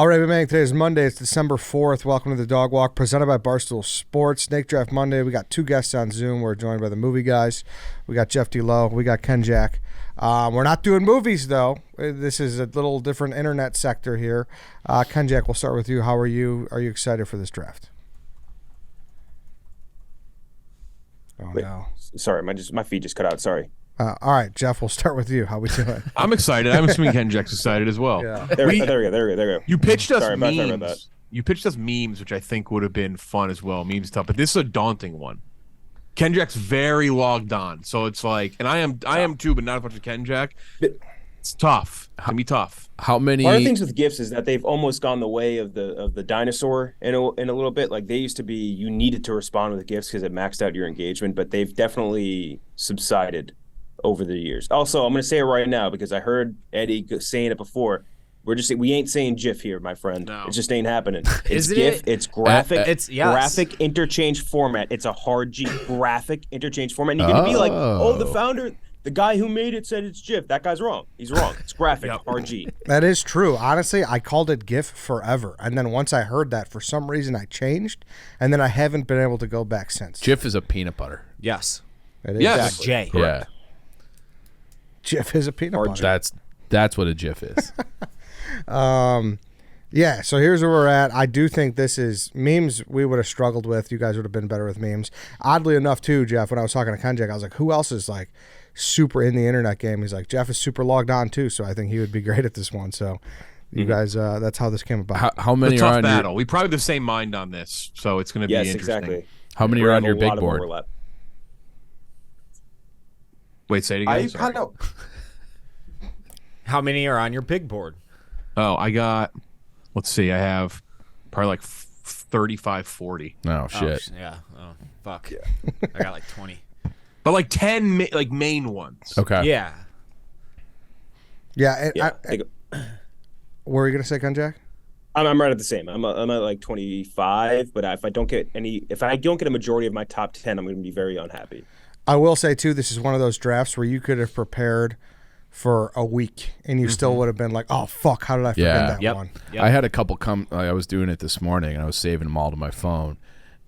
All right, man. Today is Monday. It's December 4th. Welcome to the Dog Walk, presented by Barstool Sports. Snake Draft Monday. We got two guests on Zoom. We're joined by the movie guys. We got Jeff D. Lowe. We got Ken Jack. We're not doing movies, though. This is a little different internet sector here. Ken Jack, we'll start with you. How are you? Are you excited for this draft? Oh, Wait, no. Sorry, my feed just cut out. Sorry. All right, Jeff, we'll start with you. How we doing? I'm excited. I'm assuming Ken Jack's excited as well. Yeah. There we go. You pitched us Sorry memes. about that. You pitched us memes, which I think would have been fun as well. Memes stuff, but this is a daunting one. Ken Jack's very logged on, so it's like, and I am too, but not as much as Ken Jack. It's tough. It's gonna be tough. How many? One of the things with GIFs is that they've almost gone the way of the dinosaur in a little bit. Like they used to be, you needed to respond with GIFs because it maxed out your engagement, but they've definitely subsided over the years. Also, I'm going to say it right now because I heard Eddie saying it before. We ain't saying GIF here, my friend. No. It just ain't happening. It's GIF. It's graphic. Graphic interchange format. It's a hard G. Graphic interchange format. And you're going to be like, oh, the founder, the guy who made it said it's GIF. That guy's wrong. He's wrong. It's graphic. Hard G. That is true. Honestly, I called it GIF forever. And then once I heard that, for some reason, I changed. And then I haven't been able to go back since. GIF is a peanut butter. Yes. It is. Yes. Exactly. J. Yeah. GIF is a peanut butter. That's what a GIF is. Yeah, so here's where we're at. I do think this is memes we would have struggled with. You guys would have been better with memes. Oddly enough, too, Jeff, when I was talking to Konjak, I was like, who else is like super in the internet game? He's like, Jeff is super logged on, too, so I think he would be great at this one. So you guys, that's how this came about. How many It's a are tough on battle. We probably have the same mind on this, so it's going to be interesting. Exactly. How many are on your big board? Overlap. Wait, say it again. I know. How many are on your big board? Oh, I got, let's see, I have probably like 35, 40. Oh, shit. Yeah. Oh, fuck. I got like 20. But like 10 like main ones. Okay. Yeah. Yeah. What were you going to say, Konjak? I'm right at the same. I'm at like 25, but if I don't get a majority of my top 10, I'm going to be very unhappy. I will say, too, this is one of those drafts where you could have prepared for a week and you still would have been like, oh, fuck, how did I forget that one? Yep. I had a couple I was doing it this morning and I was saving them all to my phone.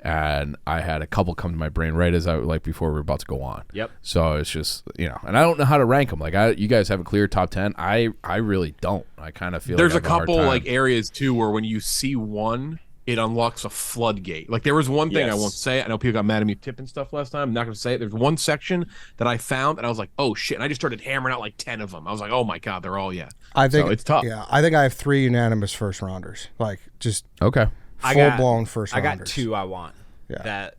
And I had a couple come to my brain right as before we were about to go on. Yep. So it's just, and I don't know how to rank them. Like you guys have a clear top 10. I really don't. I kind of feel there's like a couple like areas too where when you see one, it unlocks a floodgate. Like there was one thing I won't say. I know people got mad at me tipping stuff last time. I'm not going to say it. There's one section that I found and I was like, oh shit. And I just started hammering out like 10 of them. I was like, oh my God, they're all I think so it's tough. Yeah, I think I have 3 unanimous first rounders. Like just okay. Full blown first rounders. I got 2 I want. Yeah. That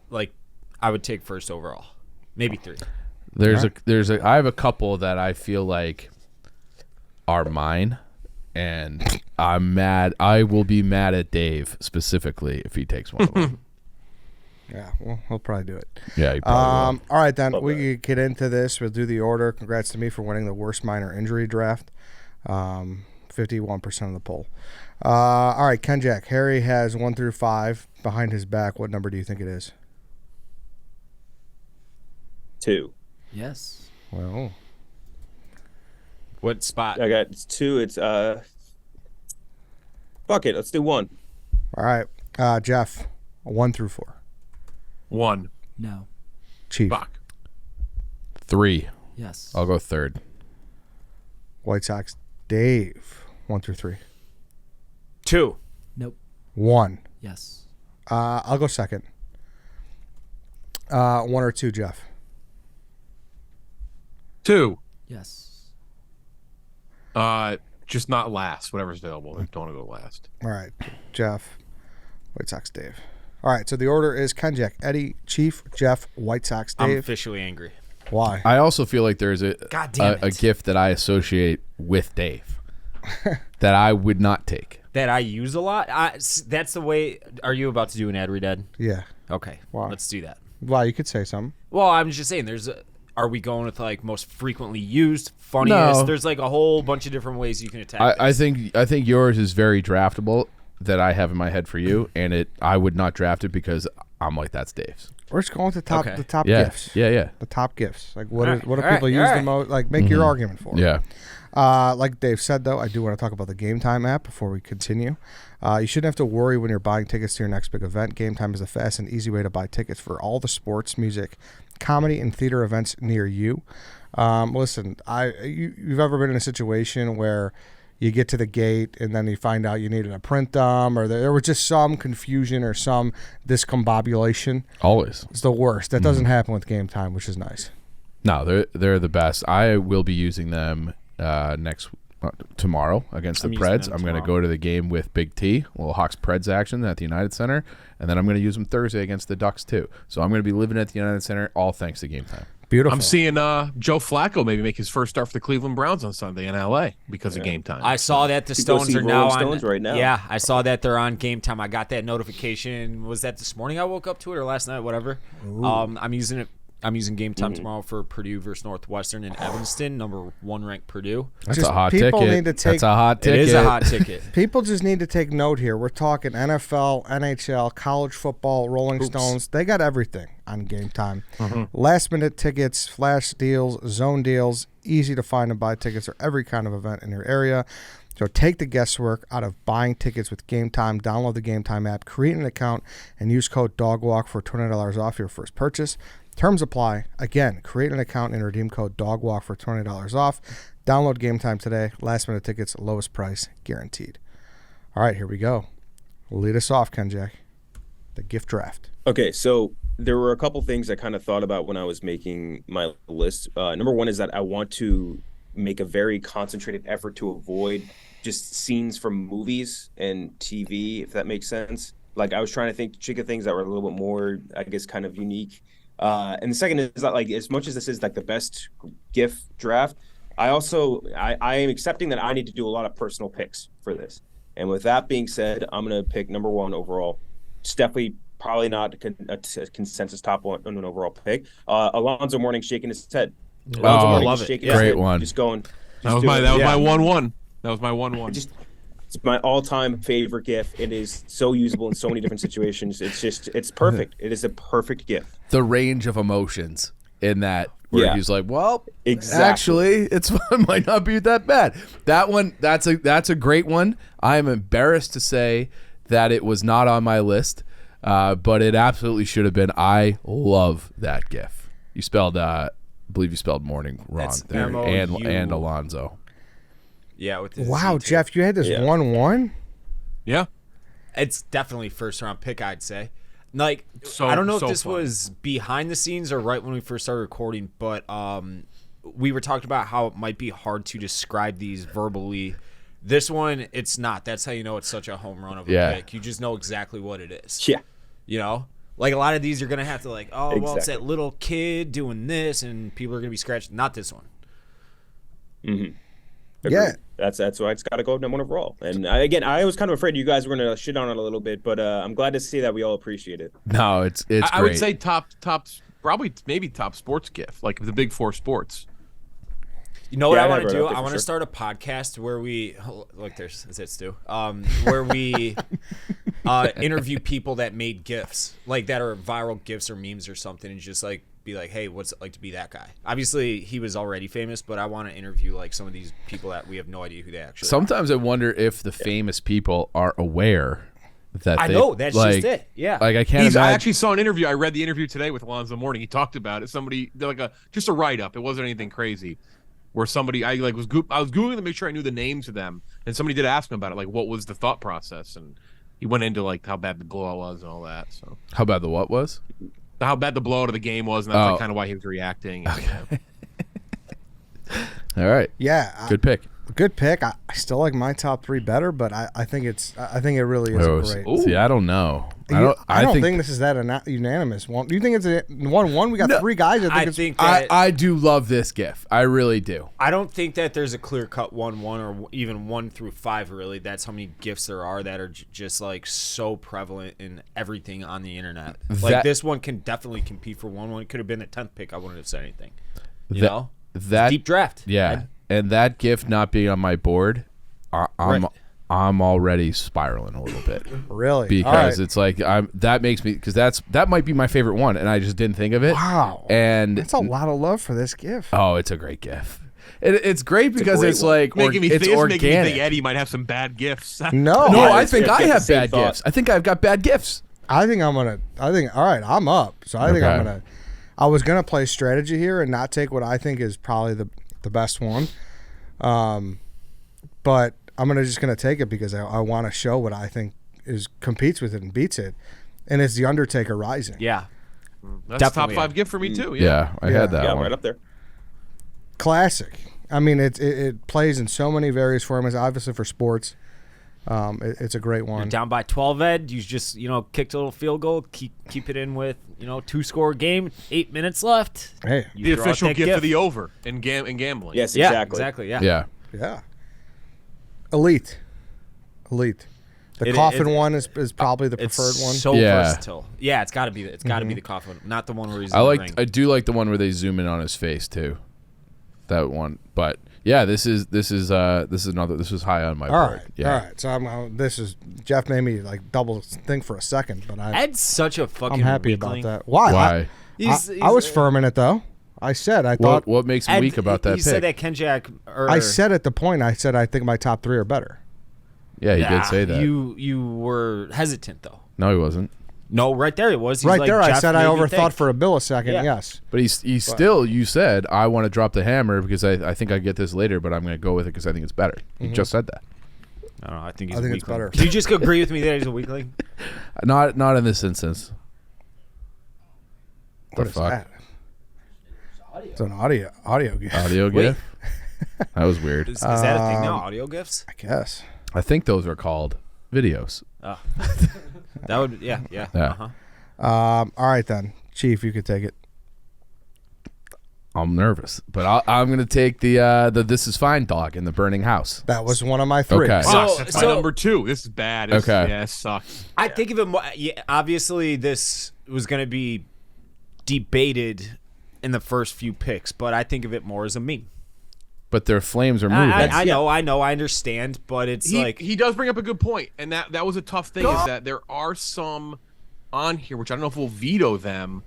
like I would take first overall. Maybe 3. I have a couple that I feel like are mine. And I'm mad. I will be mad at Dave specifically if he takes one of them. Yeah, well, he'll probably do it. Yeah, he probably will. All right, then. We can get into this. We'll do the order. Congrats to me for winning the worst minor injury draft. 51% of the poll. All right, Ken Jack. Harry has 1 through 5 behind his back. What number do you think it is? 2. Yes. Well, What spot? I got 2. It's fuck it. Let's do 1. all right. Jeff, 1 through 4. 1. No. Chief. Fuck. 3. Yes. I'll go 3rd. White Sox. Dave, 1 through 3. 2. Nope. 1. Yes. I'll go 2nd. 1 or 2, Jeff. 2. Yes. Just not last. Whatever's available. I don't want to go last. All right, Jeff, White Sox, Dave. All right, so the order is Ken Jack, Eddie, Chief, Jeff, White Sox, Dave. I'm officially angry. Why? I also feel like there's God damn a it. gift that I associate with Dave that I would not take. That I use a lot? That's the way. Are you about to do an ad read, Ed? Yeah. Okay. Why? Let's do that. Why? You could say something. Well, I'm just saying are we going with like most frequently used, funniest? No. There's like a whole bunch of different ways you can attack I this. think yours is very draftable that I have in my head for you, and I would not draft it because I'm like, that's Dave's. We're just going with the top Yeah. gifts. Yeah. The top gifts. Like what All do right, people use the most? Like make your argument for it. Yeah. Like Dave said, though, I do want to talk about the GameTime app before we continue. You shouldn't have to worry when you're buying tickets to your next big event. GameTime is a fast and easy way to buy tickets for all the sports, music, comedy, and theater events near you. Listen, you've ever been in a situation where you get to the gate and then you find out you needed to print them, or there was just some confusion or some discombobulation? Always. It's the worst. That doesn't happen with GameTime, which is nice. No, they're the best. I will be using them tomorrow against the Preds. I'm going to go to the game with Big T, a little Hawks Preds action at the United Center, and then I'm going to use them Thursday against the Ducks too. So I'm going to be living at the United Center, all thanks to GameTime. Beautiful. I'm seeing Joe Flacco maybe make his first start for the Cleveland Browns on Sunday in LA because of GameTime. I saw that the You go Stones see are now Rolling on. Stones right now. Yeah, I saw that they're on GameTime. I got that notification. Was that this morning? I woke up to it or last night? Whatever. I'm using it. I'm using GameTime tomorrow for Purdue versus Northwestern in Evanston. Number 1 ranked Purdue. That's Just a hot people ticket. need to take- That's a hot ticket. It is a hot ticket. People just need to take note here. We're talking NFL, NHL, college football, Rolling Stones. They got everything on GameTime. Last-minute tickets, flash deals, zone deals, easy to find and buy tickets for every kind of event in your area. So take the guesswork out of buying tickets with GameTime. Download the GameTime app, create an account, and use code DOGWALK for $20 off your first purchase. Terms apply. Again, create an account and redeem code DOGWALK for $20 off. Download GameTime today. Last-minute tickets, lowest price, guaranteed. All right, here we go. Lead us off, Kenjack. The gift draft. Okay, so there were a couple things I kind of thought about when I was making my list. Number one is that I want to make a very concentrated effort to avoid just scenes from movies and TV, if that makes sense. Like, I was trying to think of things that were a little bit more, I guess, kind of unique. And the second is that, like, as much as this is like the best GIF draft, I am accepting that I need to do a lot of personal picks for this. And with that being said, I'm going to pick number 1 overall. It's definitely probably not a consensus top one an overall pick. Alonzo Mourning shaking his head. Alonzo Mourning love it. shaking his Great head, one. Just going. That was my 1-1. That was my 1-1. It's my all-time favorite GIF. It is so usable in so many different situations. It's perfect. It is a perfect GIF. The range of emotions in that, where he's like, well, Exactly. actually, it might not be that bad. That one, that's a great one. I am embarrassed to say that it was not on my list, but it absolutely should have been. I love that GIF. You spelled, I believe you spelled Mourning wrong That's there, M-O-U. and Alonzo. Yeah. With the Wow, Z too. Jeff, you had this 1-1? Yeah. It's definitely first round pick, I'd say. Like, So- I don't know if so this fun. was behind the scenes or right when we first started recording, but we were talking about how it might be hard to describe these verbally. This one, it's not. That's how you know it's such a home run of a pick. You just know exactly what it is. Yeah. You know? Like, a lot of these, you're going to have to, like, oh, well, it's Exactly. that little kid doing this, and people are going to be scratched. Not this one. Agreed. Yeah. That's why it's got to go number 1 overall. And I was kind of afraid you guys were going to shit on it a little bit, but I'm glad to see that we all appreciate it. No, it's great. I would say top, probably maybe top sports GIF, like the big 4 sports. You know what Yeah, I I'd want have to it do? up there I for want to sure. start a podcast where we look. Is it Stu? Where we interview people that made GIFs, like that are viral GIFs or memes or something, and just like be like, hey, what's it like to be that guy? Obviously, he was already famous, but I want to interview like some of these people that we have no idea who they actually. Sometimes I wonder if the famous people are aware that I they, know that's like, just it. Yeah. Like I can't I imagine. actually saw an interview. I read the interview today with Alonzo Mourning. He talked about it. Somebody just a write up. It wasn't anything crazy. Where somebody I was googling to make sure I knew the names of them, and somebody did ask him about it, like what was the thought process, and he went into like how bad the blowout was and all that. So How bad the what was? how bad the blowout of the game was, and that's Oh. like kind of why he was reacting. And, All right. Yeah. Good pick. Good pick. I still like my top 3 better, but I think it really is great. See, I don't know. I don't think this is that unanimous one. Do you think it's a 1-1? We got 3 guys. I it's, think that I do love this GIF. I really do. I don't think that there's a clear cut 1-1 or even 1 through 5. Really, that's how many GIFs there are that are just like so prevalent in everything on the internet. Like this one can definitely compete for 1-1. It could have been the 10th pick. I wouldn't have said anything. You know, That deep draft. Yeah, Right? and that GIF not being on my board, I'm already spiraling a little bit really? because All right. it's like that makes me because that might be my favorite one, and I just didn't think of it. Wow. And That's a lot of love for this gift. oh, it's a great GIF. It's great because great it's one. like Making me it's think organic. Eddie might have some bad gifts. No, No, I it's- think it's I got the have same bad thought. gifts. I think I've got bad gifts. I think all right, I'm up. So I think Okay. I was gonna play strategy here and not take what I think is probably the best one. But I'm just gonna take it because I want to show what I think competes with it and beats it. And it's The Undertaker Rising. Yeah. That's Definitely. top 5 gift for me too. Yeah, I had that Yeah, one. right up there. Classic. I mean, it plays in so many various formats. Obviously for sports, it's a great one. You're down by 12, Ed. You just, kicked a little field goal, keep it in with, 2-score game, 8 minutes left. Hey, You The throw out official that gift of the over in gambling. Yes, Yeah, exactly. Yeah. Yeah. yeah. Elite. The It- coffin it- one is probably the It's preferred one. so Yeah. versatile. Yeah, it's got to be. It's got to be the coffin, not the one where he's. I in the ring. do like the one where they zoom in on his face too. That one, but yeah, this is high on my All board. right, Yeah. all right. So this is Jeff made me like double think for a second, but Ed's such a fucking. I'm happy about weakling. that. Why? Why? I was firm in it though. I said I thought What makes me Ed, weak about that he said pick? that Kenjack. I said at the point I said I think my top 3 are better. Yeah, he did say that. You were hesitant though. No, he wasn't. No, right there it was. He's Right like, there, I Jeff said I made me overthought think. for a millisecond. Yeah. Yes, But he's still. You said I want to drop the hammer because I think I get this later, but I'm going to go with it because I think it's better. You just said that. I don't know. I think he's I a think it's weakling. better. Do you just agree with me that he's a weakling? Not in this instance. what The is fuck? that? It's an audio gift. Audio Wait. gift. That was weird. Is that a thing now? Audio gifts? I guess. I think those are called videos. Oh. That would. Yeah. Yeah. Uh-huh. All right then, Chief, you could take it. I'm nervous, but I'm going to take the This Is Fine dog in the burning house. That was one of my 3. Okay. Sucks. That's my so- number 2. This is bad. Okay. Yeah, it sucks. I think of it more. Yeah, obviously, this was going to be debated in the first few picks, but I think of it more as a meme. But their flames are moving. I know, I understand, but it's He does bring up a good point, and that was a tough thing. Is that there are some on here which I don't know if we'll veto them.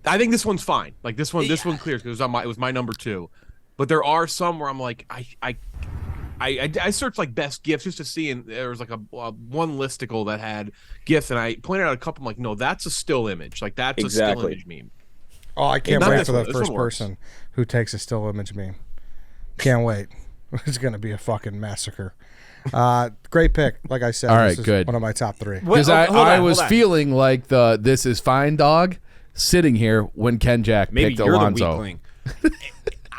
I think this one's fine. Like this one clears because it was my number 2. But there are some where I'm like I searched like best gifts just to see, and there was like a one listicle that had gifts, and I pointed out a couple. I'm like, no, that's a still image. Like that's a still Exactly. image meme. Oh, I can't Not wait this for one. the This first one works. person who takes a still image meme. Can't wait. It's gonna be a fucking massacre. Great pick. Like I said, All right, this is good. one of my top 3. Because Wait, hold I on, was hold on. feeling like the This Is Fine dog sitting here when Kenjack maybe picked you're Alonzo. the weakling.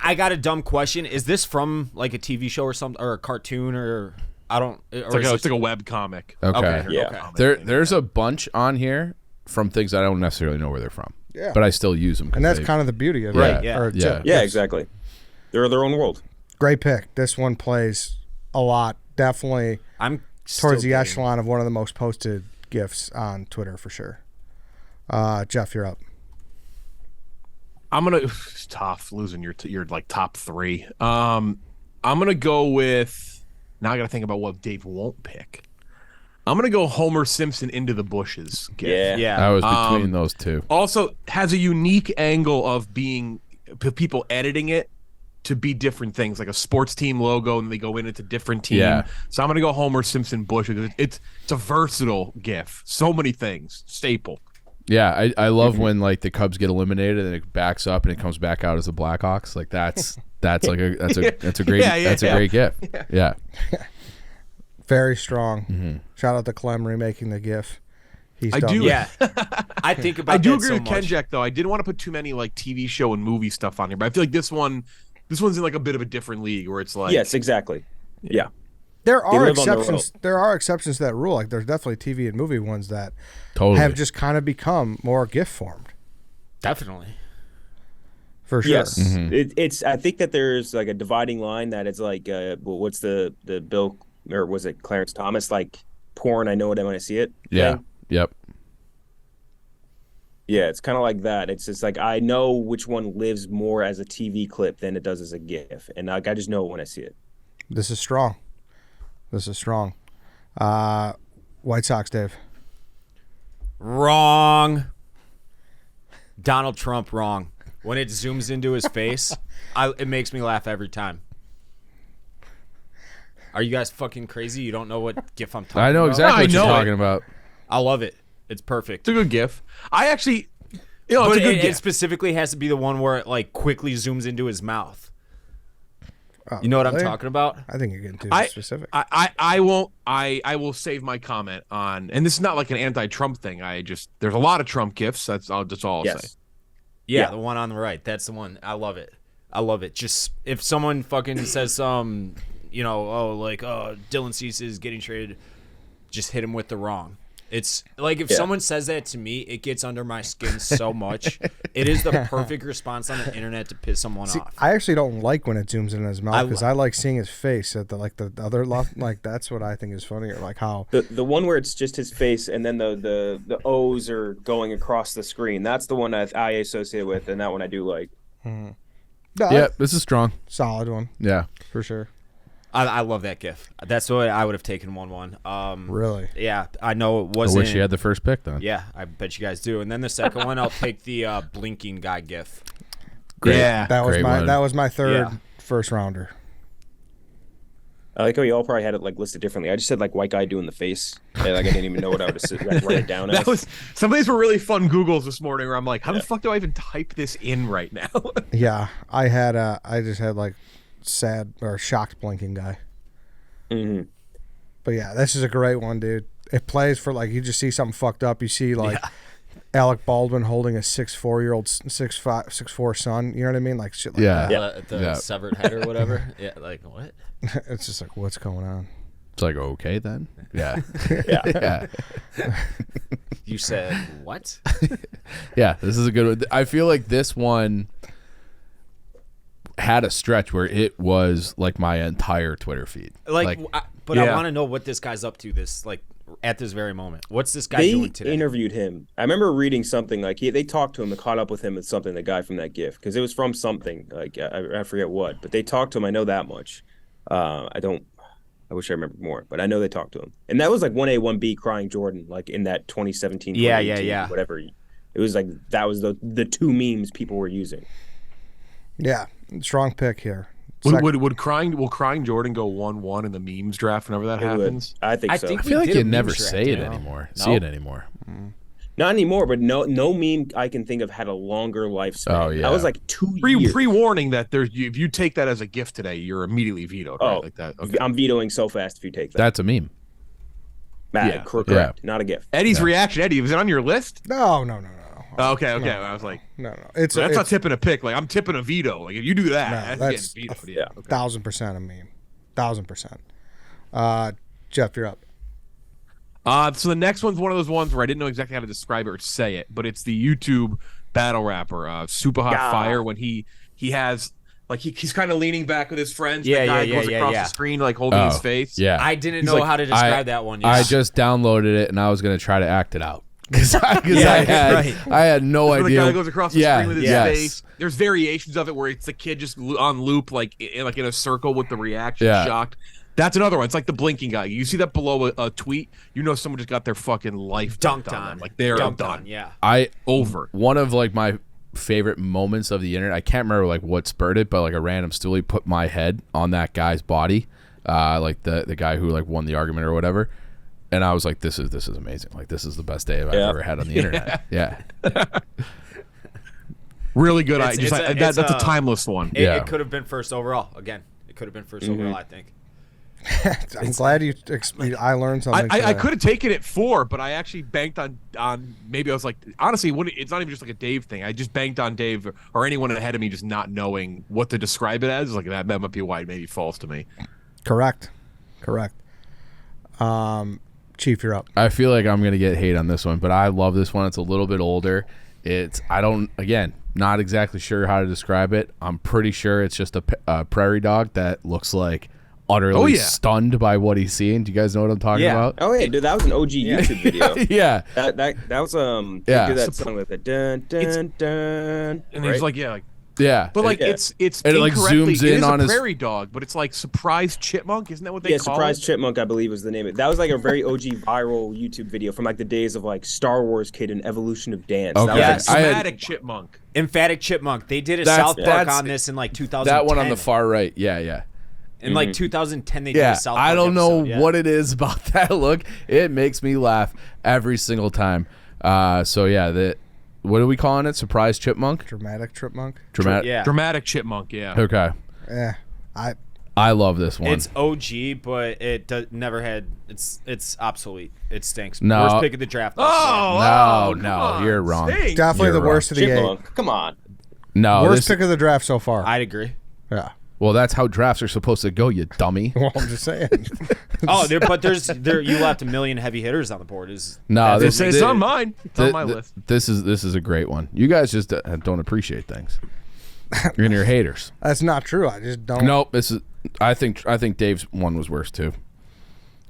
I got a dumb question. Is this from like a TV show or something, or a cartoon, or I don't? It's like a web comic. Okay. Yeah. There's a bunch on here from things I don't necessarily know where they're from. Yeah. But I still use them. And that's kind of the beauty of Right, it. yeah. Or Yeah. Yeah, exactly. They're their own world. Great pick. This one plays a lot. Definitely I'm towards the still echelon of one of the most posted gifts on Twitter for sure. Jeff, you're up. I'm gonna. It's tough losing your like top 3. I'm gonna go with. Now I gotta think about what Dave won't pick. I'm gonna go Homer Simpson into the bushes. Gift. Yeah. Yeah. I was between those two. Also has a unique angle of being people editing it to be different things, like a sports team logo, and they go into different team. Yeah. So I'm gonna go Homer Simpson Bush because it's a versatile GIF. So many things. Staple. Yeah, I love when like the Cubs get eliminated and it backs up and it comes back out as the Blackhawks. Like that's like a great that's a great gift. Yeah. Very strong. Shout out to Clem remaking the GIF. He's I done do. Yeah. I think about. I do that agree so with much. Kenjack though. I didn't want to put too many like TV show and movie stuff on here, but I feel like this one's in like a bit of a different league where it's like Yes, exactly. Yeah. There are live on their exceptions. There are exceptions to that rule. Like there's definitely TV and movie ones that Totally. have just kind of become more GIF formed. Definitely. For sure. Yes, it's. I think that there's like a dividing line that it's like, what's the Bill or was it Clarence Thomas like porn? I know it when I see it. Yeah. thing? Yep. Yeah, it's kind of like that. It's just like I know which one lives more as a TV clip than it does as a GIF, and like I just know it when I see it. This is strong. This is strong. White Sox, Dave. Wrong. Donald Trump, wrong. When it zooms into his face, it makes me laugh every time. Are you guys fucking crazy? You don't know what GIF I'm talking about? I know exactly what you're know it. talking about. I love it. It's perfect. It's a good GIF. I actually, it's But a good it GIF. specifically has to be the one where it like quickly zooms into his mouth. Oh, You know what I'm really? talking about? I think you're getting too specific. I won't. I will save my comment on, and this is not like an anti-Trump thing. There's a lot of Trump GIFs. That's all I'll say. Yeah, the one on the right. That's the one. I love it. I love it. Just if someone fucking says some, Dylan Cease is getting traded, just hit him with the wrong. It's like if someone says that to me, it gets under my skin so much. It is the perfect response on the internet to piss someone off. I actually don't like when it zooms in his mouth because I like seeing his face at the other left. Like that's what I think is funnier. Like how the one where it's just his face and then the O's are going across the screen. That's the one that I associate with, and that one I do like. No, Yeah, this is strong. solid one Yeah. for sure. I love that GIF. That's what I would have taken 1-1. Really? Yeah, I know it I wasn't. wish you had the first pick then. Yeah, I bet you guys do. And then the second one, I'll take the blinking guy GIF. Great. Yeah. That was my third Yeah. first rounder. I like how you all probably had it like listed differently. I just said like white guy doing the face. Like I didn't even know what I would have write it down as. Some of these were really fun Googles this morning where I'm like, how the fuck do I even type this in right now? Yeah, I just had like sad or shocked blinking guy. Mm-hmm. But yeah, this is a great one, dude. It plays for like you just see something fucked up. You see like Alec Baldwin holding a 6'4" 6'4" son. You know what I mean? Like shit like Yeah. that. The severed head or whatever. Yeah, like what? It's just like what's going on. It's like, okay then. Yeah. Yeah. Yeah. You said what? Yeah, this is a good one. I feel like this one had a stretch where it was like my entire Twitter feed. I want to know what this guy's up to at this very moment. What's this guy doing today? They interviewed him. I remember reading something like they talked to him and caught up with him with something, the guy from that GIF, because it was from something like I forget what, but they talked to him. I know that much. I wish I remembered more, but I know they talked to him, and that was like 1A 1B crying Jordan, like in that 2017. Yeah. Whatever. It was like that was the two memes people were using. Yeah, strong pick here. Will crying Jordan go 1-1 in the memes draft whenever that happens? I think so. I feel like you never say it anymore. No. See it anymore. Not anymore, but no meme I can think of had a longer lifespan. Oh, yeah. That was like 2 years. Pre-warning that if you take that as a gift today, you're immediately vetoed. Right? Oh, Like that. Okay. I'm vetoing so fast if you take that. That's a meme. Matt, yeah. correct. Not a gift. Eddie's reaction. Eddie, was it on your list? No. Oh, okay. I was like, No. that's not tipping a pick. Like I'm tipping a veto. Like if you do that, that's getting vetoed. Yeah. Okay. 1,000% a meme. 1,000%. Jeff, you're up. So the next one's one of those ones where I didn't know exactly how to describe it or say it, but it's the YouTube battle rapper, Super Hot Fire, when he has like he's kind of leaning back with his friends. Yeah, the guy yeah, goes yeah, across yeah. the screen like holding his face. Yeah. I didn't He's know like, how to describe that one. I just downloaded it and I was going to try to act it out. Because I had no Where idea. the guy goes across the screen with his yes. face. There's variations of it where it's the kid just on loop, like in a circle with the reaction, Yeah. shocked. That's another one. It's like the blinking guy. You see that below a tweet, you know someone just got their fucking life dunked on on. them. Like they're Dunked done. on, yeah. Over. One of like my favorite moments of the internet. I can't remember like what spurred it, but like a random stoolie put my head on that guy's body, like the guy who like won the argument or whatever. And I was like, this is amazing. Like this is the best day I've ever had on the internet. Yeah. Really good. It's That's a timeless one. It could have been first overall. Again, it could have been 1st overall, I think. I'm glad I learned something. I could have taken it 4, but I actually banked on maybe I was like, honestly, it's not even just like a Dave thing. I just banked on Dave or anyone ahead of me just not knowing what to describe it as. Like that might be why it maybe falls to me. Correct. Chief, you're up. I feel like I'm gonna get hate on this one, but I love this one. It's a little bit older. Not exactly sure how to describe it. I'm pretty sure it's just a prairie dog that looks like utterly stunned by what he's seeing. Do you guys know what I'm talking about? Oh yeah, dude, that was an OG YouTube video. Yeah. That was Yeah. do that song with the dun dun dun. And right? he's like, yeah, like. Yeah. But like Yeah. it's And it, like, incorrectly- zooms it in is on a his- prairie dog, but it's like surprise chipmunk. Isn't that what they call Surprise it? Chipmunk, I believe was the name of it. That was like a very OG viral YouTube video from like the days of like Star Wars Kid and Evolution of Dance. Okay. That was, Yeah, like, Somatic chipmunk. Emphatic Chipmunk. They did a That's- South Park that's- on this in like 2010. That one on the far right. Yeah. In like 2010, they did Yeah, a South I Park don't know episode, yeah. what it is about that look. It makes me laugh every single time. So yeah, what are we calling it? Surprise chipmunk? Dramatic chipmunk. Dramatic. Yeah. Dramatic chipmunk, yeah. Okay. Yeah, I love this one. It's OG, but it never had. It's obsolete. It stinks. No. Worst pick of the draft. Oh, No, come no, on. you're wrong. Stinks. definitely You're the wrong. worst of the 8. Chipmunk. Come on. no. Worst This, pick of the draft so far. I'd agree. Yeah. well, that's how drafts are supposed to go, you dummy. Well, I'm just saying. Oh, there you left a million heavy hitters on the board. No, It's on mine. It's on my list. This is a great one. You guys just don't appreciate things. You're your haters. That's not true. I just don't. Nope. This is. I think Dave's one was worse too.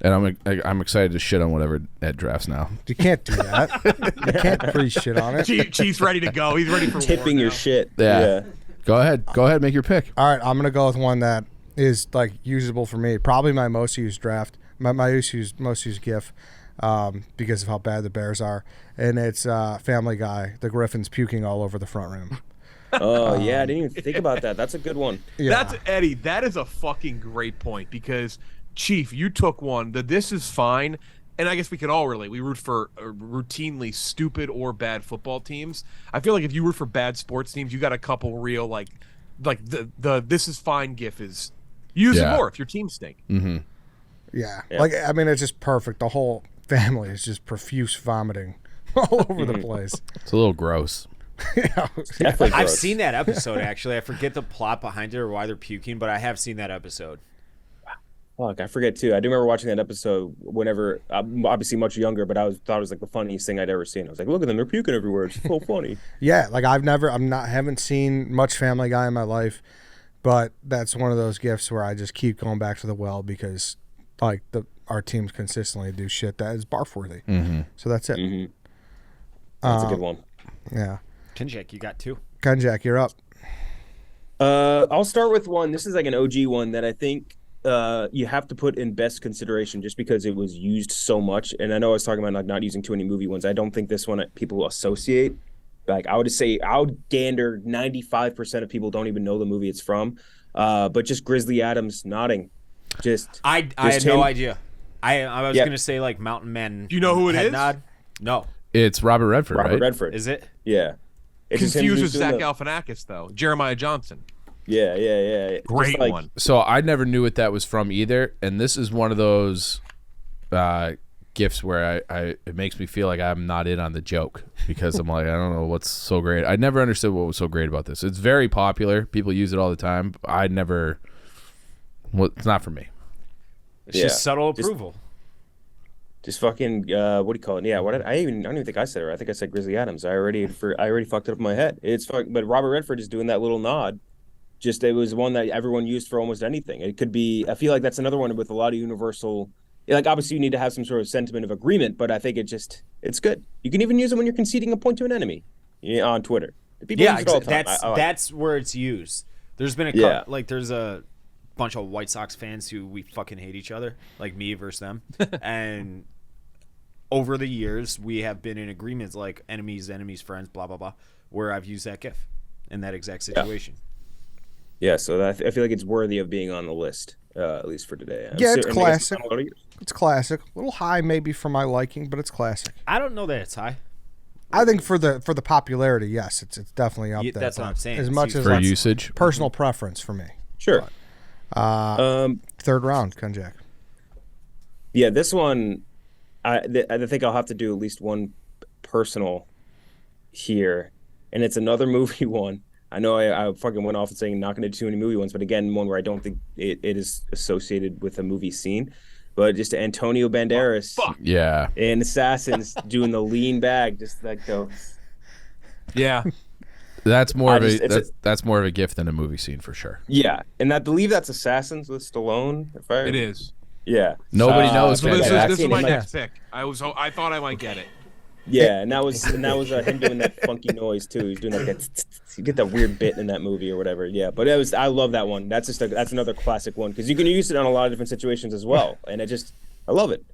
And I'm excited to shit on whatever Ed drafts now. You can't do that. You can't pre-shit on it. Chief's ready to go. He's ready for Tipping war your now. shit. Yeah. Go ahead, make your pick. All right, I'm gonna go with one that is like usable for me. Probably my most used draft, my most used GIF, because of how bad the Bears are, and it's Family Guy. The Griffins puking all over the front room. Oh yeah, I didn't even think about that. That's a good one. Yeah. That's Eddie. That is a fucking great point because Chief, you took one. This is fine, and I guess we can all relate. We root for routinely stupid or bad football teams. I feel like if you root for bad sports teams, you got a couple real like the this is fine GIF is use it more if your team stink. Mm-hmm. Yeah. Like I mean, it's just perfect. The whole family is just profuse vomiting all over the place. It's a little gross. Yeah. Definitely I've gross. seen that episode actually. I forget the plot behind it or why they're puking, but I have seen that episode. Fuck, I forget too. I do remember watching that episode whenever I'm obviously much younger, but thought it was like the funniest thing I'd ever seen. I was like, look at them, they're puking everywhere. It's so funny. Yeah, like haven't seen much Family Guy in my life, but that's one of those gifts where I just keep going back to the well because like our teams consistently do shit that is barf worthy. Mm-hmm. So that's it. Mm-hmm. That's a good one. Yeah. Kinjak, you got 2. Kenjack, you're up. I'll start with one. This is like an OG one that I think you have to put in best consideration just because it was used so much. And I know I was talking about like not using too many movie ones. I don't think this one people associate. Like I would gander 95% of people don't even know the movie it's from. But just Grizzly Adams nodding. I had no idea. I was gonna say like Mountain Man. Do you know who it head is? Nod. No. It's Robert Redford, Robert right? Redford. Is it? Yeah. It's just him Confused with doing Zach the- Galifianakis though. Jeremiah Johnson. Yeah. Great Just like- one. So I never knew what that was from either, and this is one of those gifts where it makes me feel like I'm not in on the joke because I'm like, I don't know what's so great. I never understood what was so great about this. It's very popular. People use it all the time. I never. Well, it's not for me. It's just subtle approval. Just fucking what do you call it? Yeah, I don't even think I said it. I think I said Grizzly Adams. I already fucked it up in my head. But Robert Redford is doing that little nod. Just it was one that everyone used for almost anything. It could be. I feel like that's another one with a lot of universal. Like obviously you need to have some sort of sentiment of agreement, but I think it's good. You can even use it when you're conceding a point to an enemy on Twitter. People use it all the time. That's where it's used. There's been there's a bunch of White Sox fans who we fucking hate each other, like me versus them, and over the years we have been in agreements like enemies, friends, blah blah blah, where I've used that GIF in that exact situation. Yeah, so I feel like it's worthy of being on the list, at least for today. Yeah, it's classic. It's classic. A little high maybe for my liking, but it's classic. I don't know that it's high. I think for the popularity, yes, it's definitely up there. That's what I'm saying. As It's much as For that's usage. personal preference for me. Sure. Third round, Kenjack. Yeah, this one, I think I'll have to do at least one personal here, and it's another movie one. I know I fucking went off and saying not going to do too many movie ones, but again, one where I don't think it is associated with a movie scene. But just Antonio Banderas Yeah. in Assassins doing the lean back, just like the. Yeah. That's more I that's more of a gift than a movie scene for sure. Yeah, and I believe that's Assassins with Stallone. It is. Yeah. Nobody knows. So this I've is seen my it. next pick. I thought I might get it. Yeah, and that was him doing that funky noise too. He's doing like that. You get that weird bit in that movie or whatever. Yeah, but I love that one. That's that's another classic one because you can use it on a lot of different situations as well, and I love it.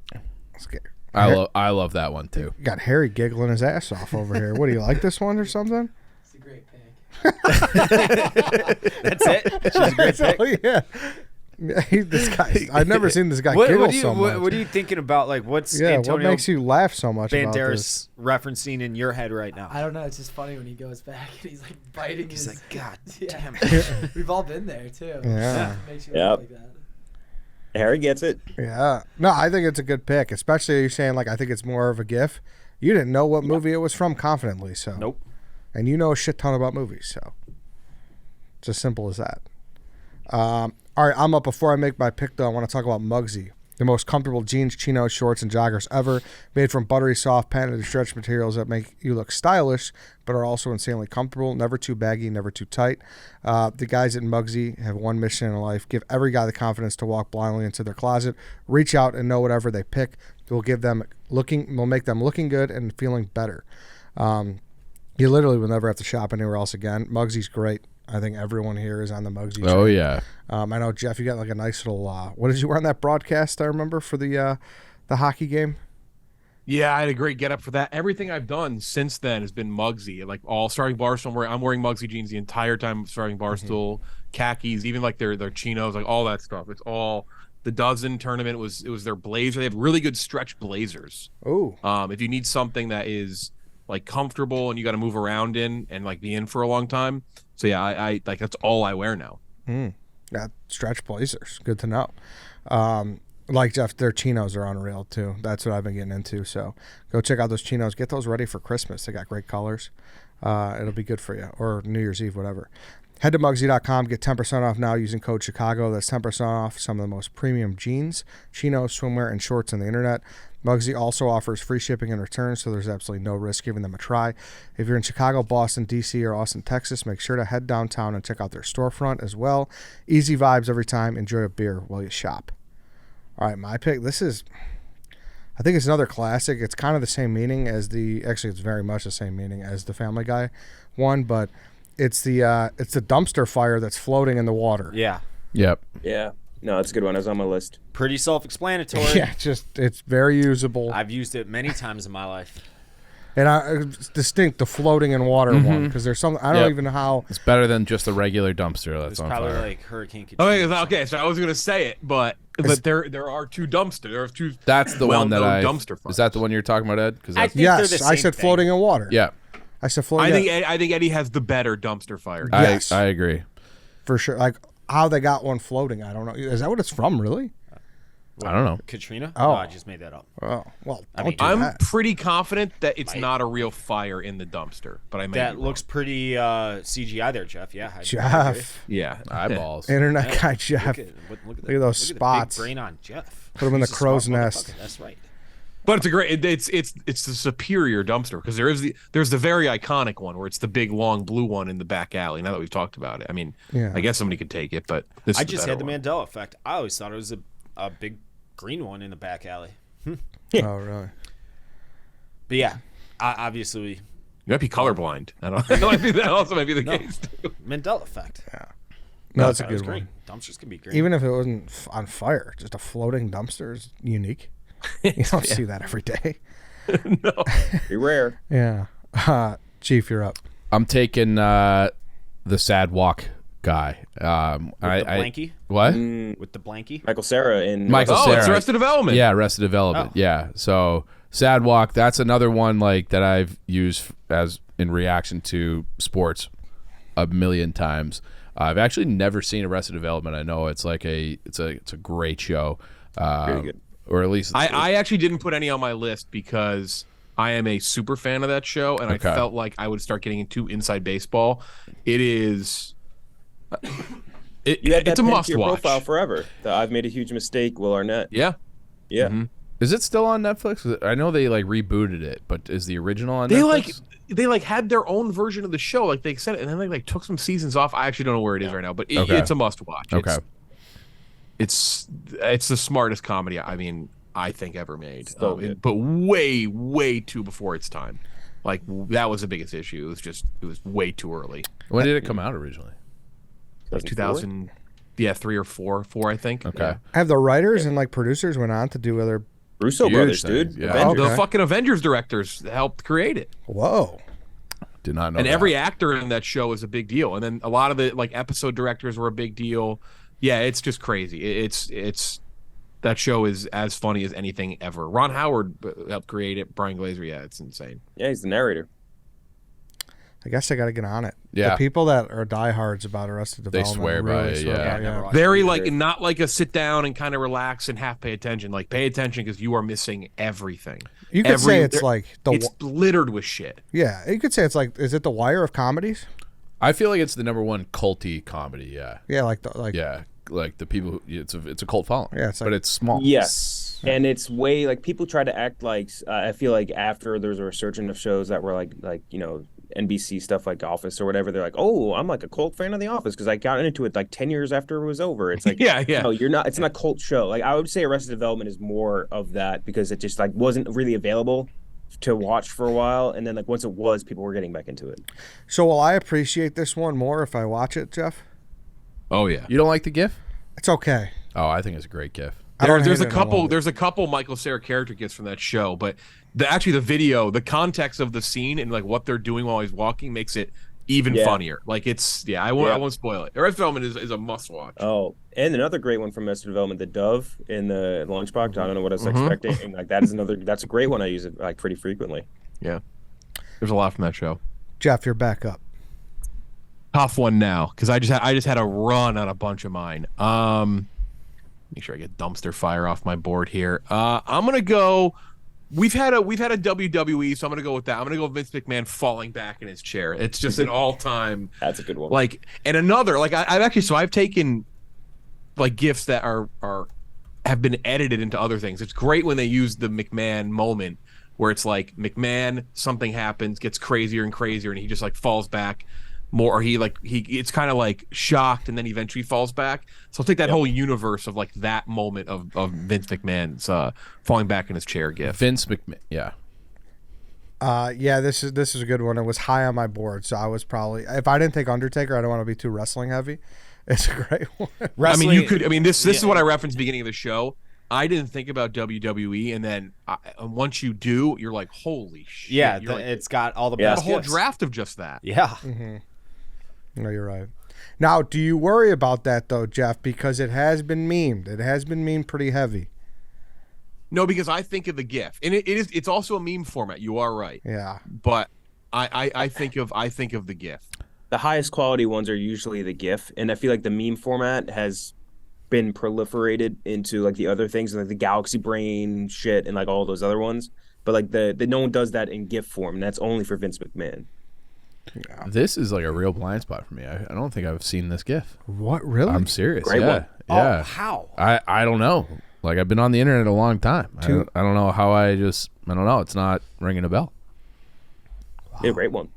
I love that one too. Got Harry giggling his ass off over here. What do you like this one or something? It's a great pick. That's it. She's a great pick. Oh, yeah. This guy, I've never seen this guy giggle so much. What are you thinking about? Like, what's Yeah, Antonio what makes you laugh so much about this? Banderas referencing in your head right now? I don't know. It's just funny when he goes back and he's like biting He's his. like, God Yeah. damn it. We've all been there too. Yeah. It makes you Yep. laugh like that. Harry gets it. Yeah. No, I think it's a good pick, especially you're saying, like, I think it's more of a GIF. You didn't know what movie it was from confidently, so. Nope. And you know a shit ton about movies, so. It's as simple as that. All right, I'm up. Before I make my pick, though, I want to talk about MUGSY. The most comfortable jeans, chinos, shorts, and joggers ever. Made from buttery, soft, patented stretch materials that make you look stylish, but are also insanely comfortable. Never too baggy, never too tight. The guys at MUGSY have one mission in life. Give every guy the confidence to walk blindly into their closet. Reach out and know whatever they pick. Will make them looking good and feeling better. You literally will never have to shop anywhere else again. MUGSY's great. I think everyone here is on the MUGSY train. Oh yeah. I know, Jeff, you got like a nice little what did you wear on that broadcast, I remember, for the hockey game? Yeah, I had a great get up for that. Everything I've done since then has been MUGSY. Like all starting Barstool, I'm wearing MUGSY jeans the entire time starting Barstool, khakis, even like their chinos, like all that stuff. It's all the dozen tournament was their blazer. They have really good stretch blazers. Oh. If you need something that is like comfortable and you got to move around in and like be in for a long time. So yeah, I like that's all I wear now. Yeah, stretch blazers. Good to know. Like Jeff, their chinos are unreal too. That's what I've been getting into. So go check out those chinos. Get those ready for Christmas. They got great colors. It'll be good for you, or New Year's Eve, whatever. Head to MUGSY.com. Get 10% off now using code Chicago. That's 10% off some of the most premium jeans, chinos, swimwear, and shorts on the internet. MUGSY also offers free shipping and returns, so there's absolutely no risk giving them a try. If you're in Chicago, Boston, D.C., or Austin, Texas, make sure to head downtown and check out their storefront as well. Easy vibes every time. Enjoy a beer while you shop. All right, my pick. I think it's another classic. It's kind of the same meaning as actually it's very much the same meaning as the Family Guy one, but it's the dumpster fire that's floating in the water. Yeah. Yep. Yeah. No, that's a good one. It's on my list. Pretty self-explanatory. Yeah, it's very usable. I've used it many times in my life. And it's distinct, the floating in water one, because there's something, I don't even know how. It's better than just a regular dumpster that's It's on probably fire. like Hurricane Katrina. Okay, so I was gonna say it, but there are two dumpsters. There are two. That's the one that dumpster fires. Is that the one you're talking about, Ed? Because I think they're the Yes, I same said thing. floating in water. yeah, I said floating. I think Eddie has the better dumpster fire. Yes. I agree. For sure. Like how they got one floating, I don't know. Is that what it's from, really? I don't know. Katrina? Oh. No, I just made that up. Oh, well, I don't mean, do I'm that. pretty confident that it's not a real fire in the dumpster, but I may That be wrong. looks pretty CGI there, Jeff. Yeah. I agree. Jeff. Yeah. Internet Eyeballs. guy Jeff. Look at Look at those the spots. big brain on Jeff. Put him in the He's a crow's smart nest. motherfucker. That's right. But it's a great. It's the superior dumpster because there's the very iconic one where it's the big long blue one in the back alley. Now that we've talked about it, I mean, Yeah. I guess somebody could take it, but this I is just the had the better one. Mandela effect. I always thought it was a big green one in the back alley. Oh, really? But yeah, obviously You might be colorblind. I don't. That also might be the No. case. Too. Mandela effect. No, that's a That was good green. one. Dumpsters can be green. Even if it wasn't on fire, just a floating dumpster is unique. You don't see that every day. No. Be rare. Yeah. Chief, you're up. I'm taking the sad walk guy. With the blankie? What? With the blankie? Michael Cera in Michael Oh, Cera. it's Arrested Development. Yeah, Arrested Development. Oh. Yeah. So sad walk. That's another one like that I've used as in reaction to sports a million times. I've actually never seen Arrested Development. I know it's like it's a great show. Very good. Or at least I actually didn't put any on my list because I am a super fan of that show, and Okay. I felt like I would start getting into inside baseball. It is. You had that It's a pinned to must your watch. profile forever. The I've made a huge mistake, Will Arnett. Yeah. Yeah. Is it still on Netflix? I know they like rebooted it, but is the original on They Netflix? they had their own version of the show. Like they said it, and then they like took some seasons off. I actually don't know where it is right now, but Okay. it's a must watch. Okay. It's the smartest comedy I think ever made. So good. But way too before its time. Like that was the biggest issue. It was way too early. When did it come out originally? Like 2000, yeah, 3 or 4, I think. Okay. Yeah. Have the writers and like producers went on to do other? Russo Huge brothers, things, dude. yeah. Avengers. The fucking Avengers directors helped create it. Whoa. Did not know. And that. every actor in that show is a big deal. And then a lot of the like episode directors were a big deal. Yeah, it's just crazy. It's that show is as funny as anything ever. Ron Howard helped create it. Brian Glazer, yeah, it's insane. Yeah, he's the narrator. I guess I got to get on it. Yeah. The people that are diehards about Arrested Development swear by it, swear yeah. by it, never watched Very it like either. not like a sit down and kind of relax and half pay attention. Like pay attention because you are missing everything. You could say it's like it's littered with shit. yeah. You could say it's like, is it the Wire of comedies? I feel like it's the number one culty comedy. Yeah, Yeah, like yeah. Like the people, who, it's a cult following. Yeah, it's like- but it's small. Yes. And it's way like people try to act like I feel like after there's a resurgence of shows that were like NBC stuff like Office or whatever, they're like, oh, I'm like a cult fan of The Office because I got into it like 10 years after it was over. It's like, Yeah. no, you're not. It's not a cult show. Like I would say Arrested Development is more of that because it just like wasn't really available to watch for a while, and then like once it was, people were getting back into it. So will I appreciate this one more if I watch it, Jeff? Oh yeah. You don't like the GIF? It's okay. Oh, I think it's a great GIF. I don't There's hate a it, I love couple. it. There's a couple Michael Cera character gifts from that show, but the video, the context of the scene and like what they're doing while he's walking makes it even funnier. Like it's I won't spoil it. Arrested Development is a must watch. Oh, and another great one from Arrested Development, the dove in the lunchbox. I don't know what I was expecting. And, like that is another. That's a great one. I use it like pretty frequently. Yeah, there's a lot from that show. Jeff, you're back up. Tough one now because I just had a run on a bunch of mine. Make sure I get dumpster fire off my board here. I'm gonna go. We've had a WWE, so I'm gonna go with that. I'm gonna go with Vince McMahon falling back in his chair. It's just an all-time. That's a good one. Like, and another like I've taken like GIFs that are have been edited into other things. It's great when they use the McMahon moment where it's like McMahon, something happens, gets crazier and crazier, and he just like falls back more, or he it's kind of like shocked and then eventually falls back. So I'll take that whole universe of like that moment of Vince McMahon's falling back in his chair GIF. Vince McMahon. Yeah. Yeah, this is a good one. It was high on my board, so I was probably, if I didn't take Undertaker, I don't want to be too wrestling heavy. It's a great one. This is what I referenced at the beginning of the show. I didn't think about WWE, and then once you do, you're like, holy shit. Yeah, You're like, it's got all the a best whole gifts. draft of just that. Yeah. No, you're right. Now, do you worry about that though, Jeff? Because it has been memed. It has been memed pretty heavy. No, because I think of the GIF, and it's also a meme format. You are right. Yeah. But I think of the GIF. The highest quality ones are usually the GIF, and I feel like the meme format has been proliferated into like the other things, like the Galaxy Brain shit and like all those other ones. But like the no one does that in GIF form, and that's only for Vince McMahon. This is like a real blind spot for me. I don't think I've seen this GIF. What, really? I'm serious. Great yeah. one. Yeah. Oh, how? I don't know. Like I've been on the internet a long time. I don't know how I don't know. It's not ringing a bell. Yeah, great one.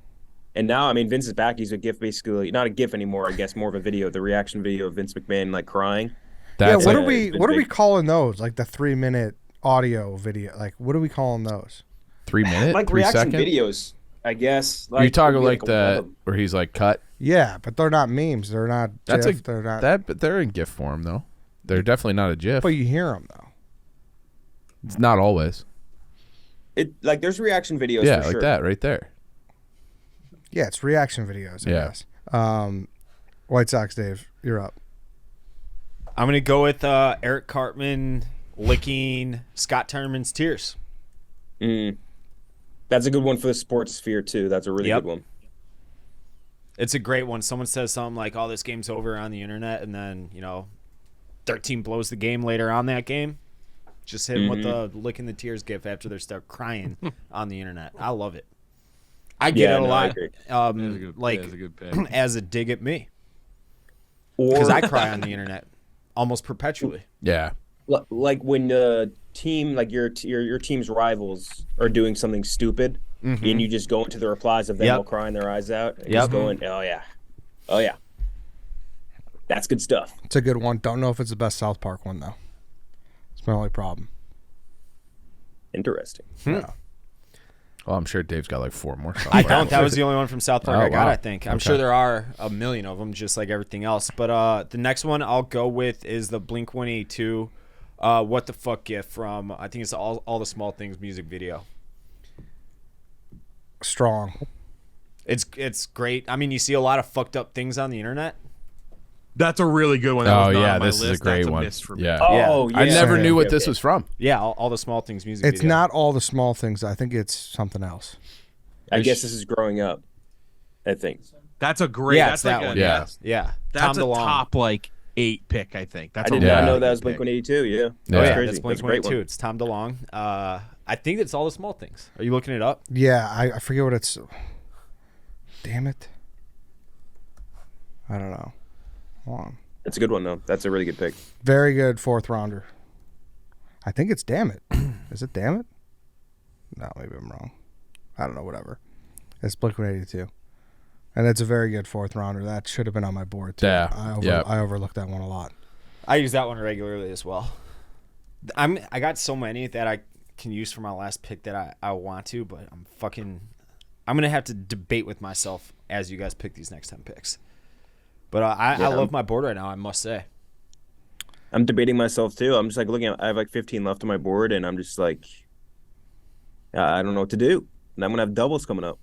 And now, I mean, Vince is back. He's a GIF, basically not a GIF anymore. I guess more of a video, the reaction video of Vince McMahon like crying. Yeah, That's what like- are we calling those? Like the 3-minute audio video. Like what are we calling those? 3 minutes, Like 3 reaction seconds. videos, I guess. You're talking maybe like a that couple where he's like cut. Yeah, but they're not memes. They're not That's GIF. They're not. but they're in GIF form though. They're definitely not a GIF. But you hear them though. It's not always. It like there's reaction videos. Yeah, for like sure. that right there. Yeah, it's reaction videos. I Yeah. guess. White Sox, Dave, you're up. I'm gonna go with Eric Cartman licking Scott Terman's tears. That's a good one for the sports sphere too. That's a really Yep. good one. It's a great one. Someone says something like, "Oh, this game's over" on the internet, and then 13 blows the game later on that game. Just hit 'em with the licking the tears gif after they start crying on the internet. I love it. I get Yeah, it a no, I lot. agree. That's a good pick. As a dig at me, Or because I cry on the internet almost perpetually. Yeah. like when the team, like your team's rivals, are doing something stupid, and you just go into the replies of them Yep. all crying their eyes out, and Yep. just going, "Oh yeah, oh yeah." That's good stuff. It's a good one. Don't know if it's the best South Park one though. It's my only problem. Interesting. Yeah. Well, I'm sure Dave's got like 4 more. I don't. That was the only one from South Park Oh, I got, wow. I think. I'm Okay. sure there are a million of them, just like everything else. But the next one I'll go with is the Blink-182 What the Fuck GIF from, I think it's all the Small Things music video. Strong. It's great. I mean, you see a lot of fucked up things on the internet, That's a really good one. That was Oh not yeah, on my this is list. a great That's one. miss for me. Yeah. Oh, Yeah. yeah. I never knew what Okay, this okay. was from. Yeah, all the small things music. It's video. not all the small things. I think it's something else. I guess this is growing up. I think. That's a great. Yeah, that's it's that like one. a, Yeah. Yeah. That's Tom a DeLonge. top like 8 pick. I think. That's I did a Yeah. not really know that good was pick. Blink-182. Yeah. Yeah. That's Yeah, crazy. that's That's a great Blink-182. one. It's Tom DeLonge. I think it's all the small things. Are you looking it up? Yeah, I forget what it's. Damn it. I don't know. Hold on. That's a good one though. That's a really good pick. Very good 4th rounder. I think it's Damn It. Is it Damn It? No, maybe I'm wrong. I don't know, whatever. It's Blink-182. And it's a very good 4th rounder. That should have been on my board too. Yeah. I overlooked that one a lot. I use that one regularly as well. I got so many that I can use for my last pick that I want to, but I'm gonna have to debate with myself as you guys pick these next 10 picks. But I love my board right now, I must say. I'm debating myself too. I'm just like looking at. I have like 15 left on my board, and I'm just like, I don't know what to do. And I'm gonna have doubles coming up.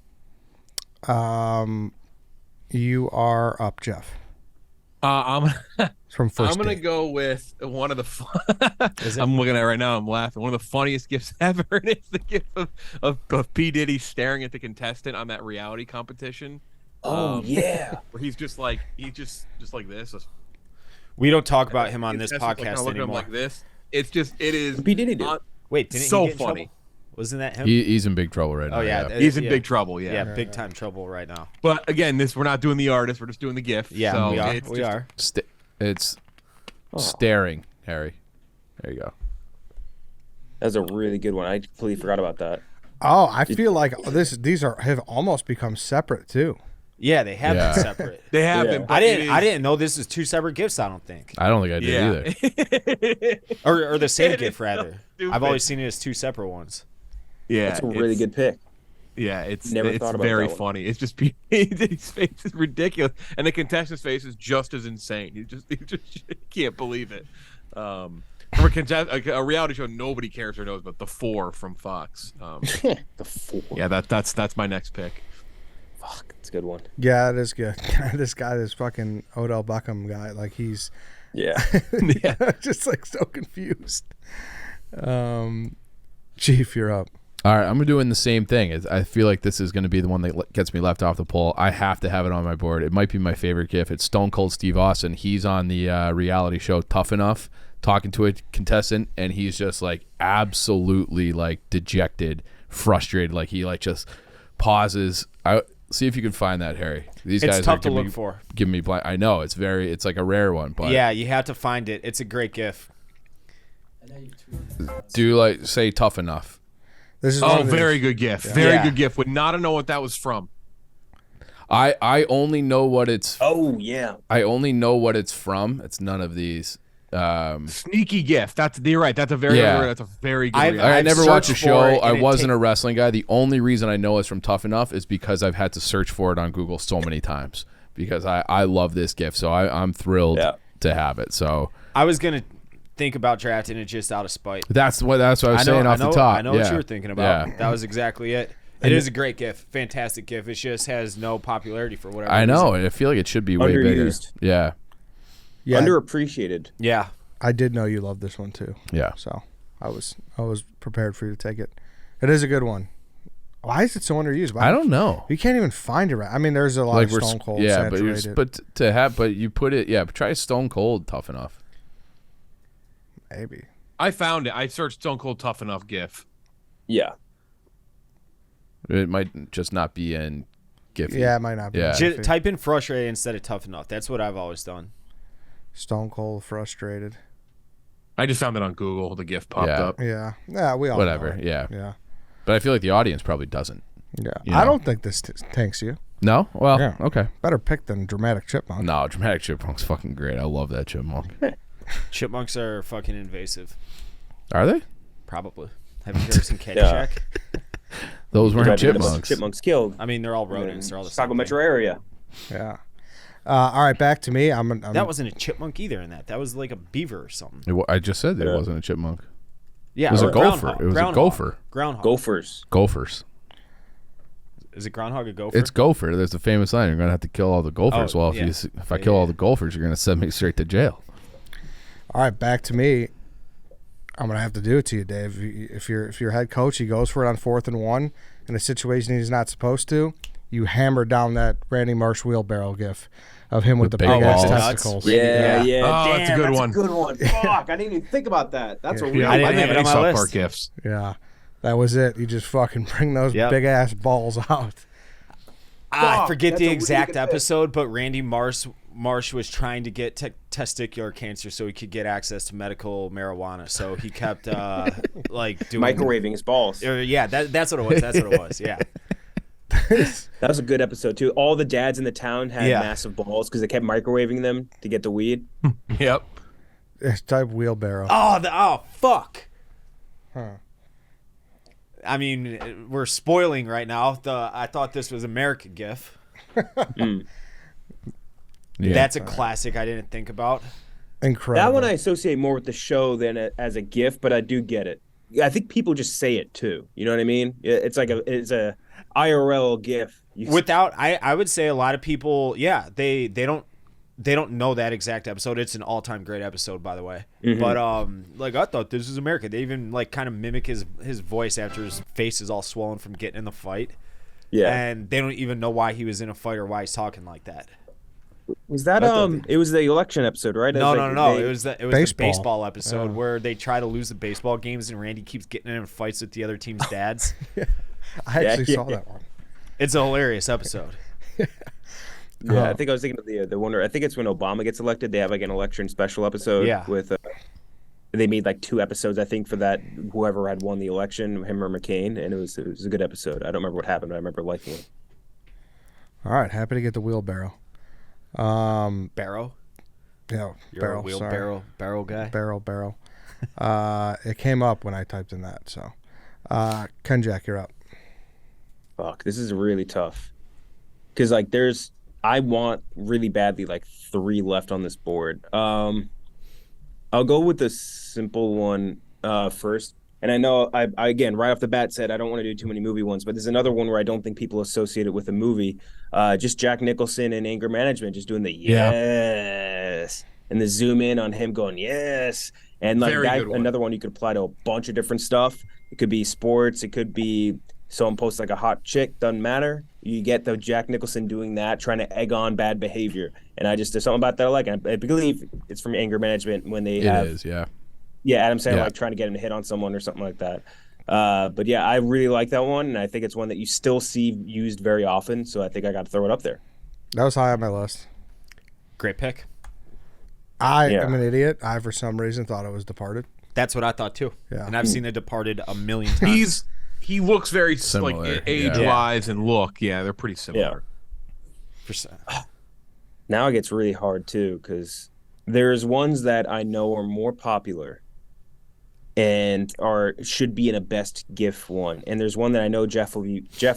You are up, Jeff. I'm It's from first. I'm gonna Date. go with one of the. I'm looking at it right now. I'm laughing. One of the funniest gifts ever. And it's the gift of P Diddy staring at the contestant on that reality competition. Yeah. Where he's just like like this. We don't talk about him on this Contestant's, podcast looking at him anymore. like this. It is P Diddy did. Wait, didn't so he get in funny. trouble? Wasn't that him? He's in big trouble right now. Oh yeah, He's in big trouble. Yeah, big time trouble right now. But again, we're not doing the artist. We're just doing the gift. Yeah, so we are. it's We just- are. It's staring, Harry. There you go. That's a really good one. I completely forgot about that. Oh, I feel like these have almost become separate too. Yeah, they have Yeah. been separate. They have Yeah. been. but I it didn't know this is 2 separate gifts. I don't think, I don't think I did either. or the same It gift is so rather. stupid. I've always seen it as 2 separate ones. Yeah, That's a really it's- good pick. Yeah, it's Never thought about very that one. funny. It's just his face is ridiculous, and the contestant's face is just as insane. You just can't believe it. From a reality show nobody cares or knows about, The Four from Fox. The 4. Yeah, that's my next pick. Fuck, it's a good one. Yeah, it is good. This guy, this fucking Odell Beckham guy, like he's Yeah. just like so confused. Chief, you're up. All right, I'm doing the same thing. I feel like this is going to be the one that gets me left off the poll. I have to have it on my board. It might be my favorite GIF. It's Stone Cold Steve Austin. He's on the reality show Tough Enough, talking to a contestant, and he's just like absolutely like dejected, frustrated. Like he like just pauses. See if you can find that, Harry. These It's guys tough are to giving look me, for. giving me blind. I know it's like a rare one, but Yeah, you have to find it. It's a great gif. I know you tweeted that. do you like say Tough Enough? This is one Oh, of these- very good gift. Very Yeah. good gift. Would not have known what that was from. I only know what it's. Oh yeah. I only know what it's from. It's none of these. Sneaky gift. You're right. That's a very Yeah. that's a very good. I've- reaction. I never watched a searched for show. it, I and it wasn't ta- a wrestling guy. The only reason I know it's from Tough Enough is because I've had to search for it on Google so many times because I love this gift. So I'm thrilled Yeah. to have it. So I was gonna think about drafting it just out of spite. that's what I was saying off the top. I know Yeah. what you were thinking about. Yeah. That was exactly it. It is a great gif, fantastic gif. It just has no popularity for whatever. I know. reason. I feel like it should be way bigger. Underused. Yeah. Yeah, Underappreciated. Yeah, I did know you loved this one too. Yeah. So I was prepared for you to take it. It is a good one. Why is it so underused? Why? I don't know. You can't even find it. Right. I mean, there's a lot of Stone Cold yeah, saturated. but you put it. Yeah, try Stone Cold Tough Enough. Maybe. I found it. I searched Stone Cold Tough Enough GIF. Yeah. It might just not be in Giphy. Yeah, it might not be. Yeah. Type in frustrated instead of tough enough. That's what I've always done. Stone Cold frustrated. I just found it on Google. The GIF popped Yeah. up. Yeah. Yeah, we all Whatever. know. Yeah. Yeah. But I feel like the audience probably doesn't. Yeah. You I know. don't think this tanks you. No? Well, Yeah. okay. Better pick than Dramatic Chipmunk. No, Dramatic Chipmunk's fucking great. I love that chipmunk. Chipmunks are fucking invasive. Are they? Probably. Have you ever seen Caddyshack? Those weren't Tried to get a bunch of chipmunks. Chipmunks killed. I mean, they're all rodents. They're all the Chicago same metro thing. area. Yeah. All right, back to me. I'm That wasn't a chipmunk either. In that was like a beaver or something. I just said that it Yeah. wasn't a chipmunk. Yeah, It was or a gopher. groundhog. It was a Groundhog. gopher. Groundhog. Gophers. Gophers. Is it groundhog or gopher? It's gopher. There's a famous line. You're gonna have to kill all the gophers. Oh, Well, yeah. if I kill all the gophers, you're gonna send me straight to jail. All right, back to me. I'm gonna have to do it to you, Dave. If your head coach, he goes for it on 4th and 1 in a situation he's not supposed to, you hammer down that Randy Marsh wheelbarrow gif of him with the big ass balls. testicles. Yeah. Oh, Damn, that's a good one. A good one. Fuck, I didn't even think about that. That's a real. I didn't have it on my South list. Park gifts. Yeah, that was it. You just fucking bring those big ass balls out. I forget that's the a really exact good pick. episode, but Randy Marsh was trying to get testicular cancer so he could get access to medical marijuana. So he kept like doing Microwaving his balls. Yeah, that's what it was. That's what it was. Yeah. That was a good episode too. All the dads in the town had Yeah. massive balls because they kept microwaving them to get the weed. Yep. It's type wheelbarrow. Oh fuck. Huh. I mean, we're spoiling right now. I thought this was America GIF. Yeah. That's a classic I didn't think about. Incredible. That one I associate more with the show than as a GIF, but I do get it. I think people just say it too. You know what I mean? It's like it's a IRL GIF. Without, I would say a lot of people, yeah, they don't know that exact episode. It's an all-time great episode, by the way. But like I thought this was America. They even like kind of mimic his voice after his face is all swollen from getting in the fight. Yeah. And they don't even know why he was in a fight or why he's talking like that. Was that it was the election episode, right? No. They- It was the Baseball. baseball episode where they try to lose the baseball games and Randy keeps getting in fights with the other team's dads. I actually saw yeah. that one. It's a hilarious episode. Yeah, I think I was thinking of the one. I think it's when Obama gets elected. They have like an election special episode. Yeah. With they made like 2 episodes, I think, for that. Whoever had won the election, him or McCain, and it was a good episode. I don't remember what happened, but I remember liking it. All right, happy to get the wheelbarrow. Barrow? Yeah, You're barrel. a Sorry. barrel guy? Barrel. It came up when I typed in that. So, Kenjack, you're up. Fuck, this is really tough. Because like I want really badly like 3 left on this board. I'll go with the simple one first. And I know I again right off the bat said I don't want to do too many movie ones, but there's another one where I don't think people associate it with a movie. Just Jack Nicholson and Anger Management, just doing the yes and the zoom in on him going yes, and like Very that, good one. another one you could apply to a bunch of different stuff. It could be sports, it could be someone posts like a hot chick, doesn't matter. You get the Jack Nicholson doing that, trying to egg on bad behavior, and there's something about that I like. And I believe it's from Anger Management when they It have. is, yeah. Yeah, Adam Sandler Yeah. like trying to get him to hit on someone or something like that. But yeah, I really like that one, and I think it's one that you still see used very often. So I think I got to throw it up there. That was high on my list. Great pick. I Yeah. am an idiot. I, for some reason, thought it was Departed. That's what I thought too. Yeah. And I've seen The Departed a million times. He looks very Similar, like yeah. age-wise and look. Yeah, they're pretty similar. Now it gets really hard too because there's ones that I know are more popular and should be in a best GIF one, and there's one that I know Jeff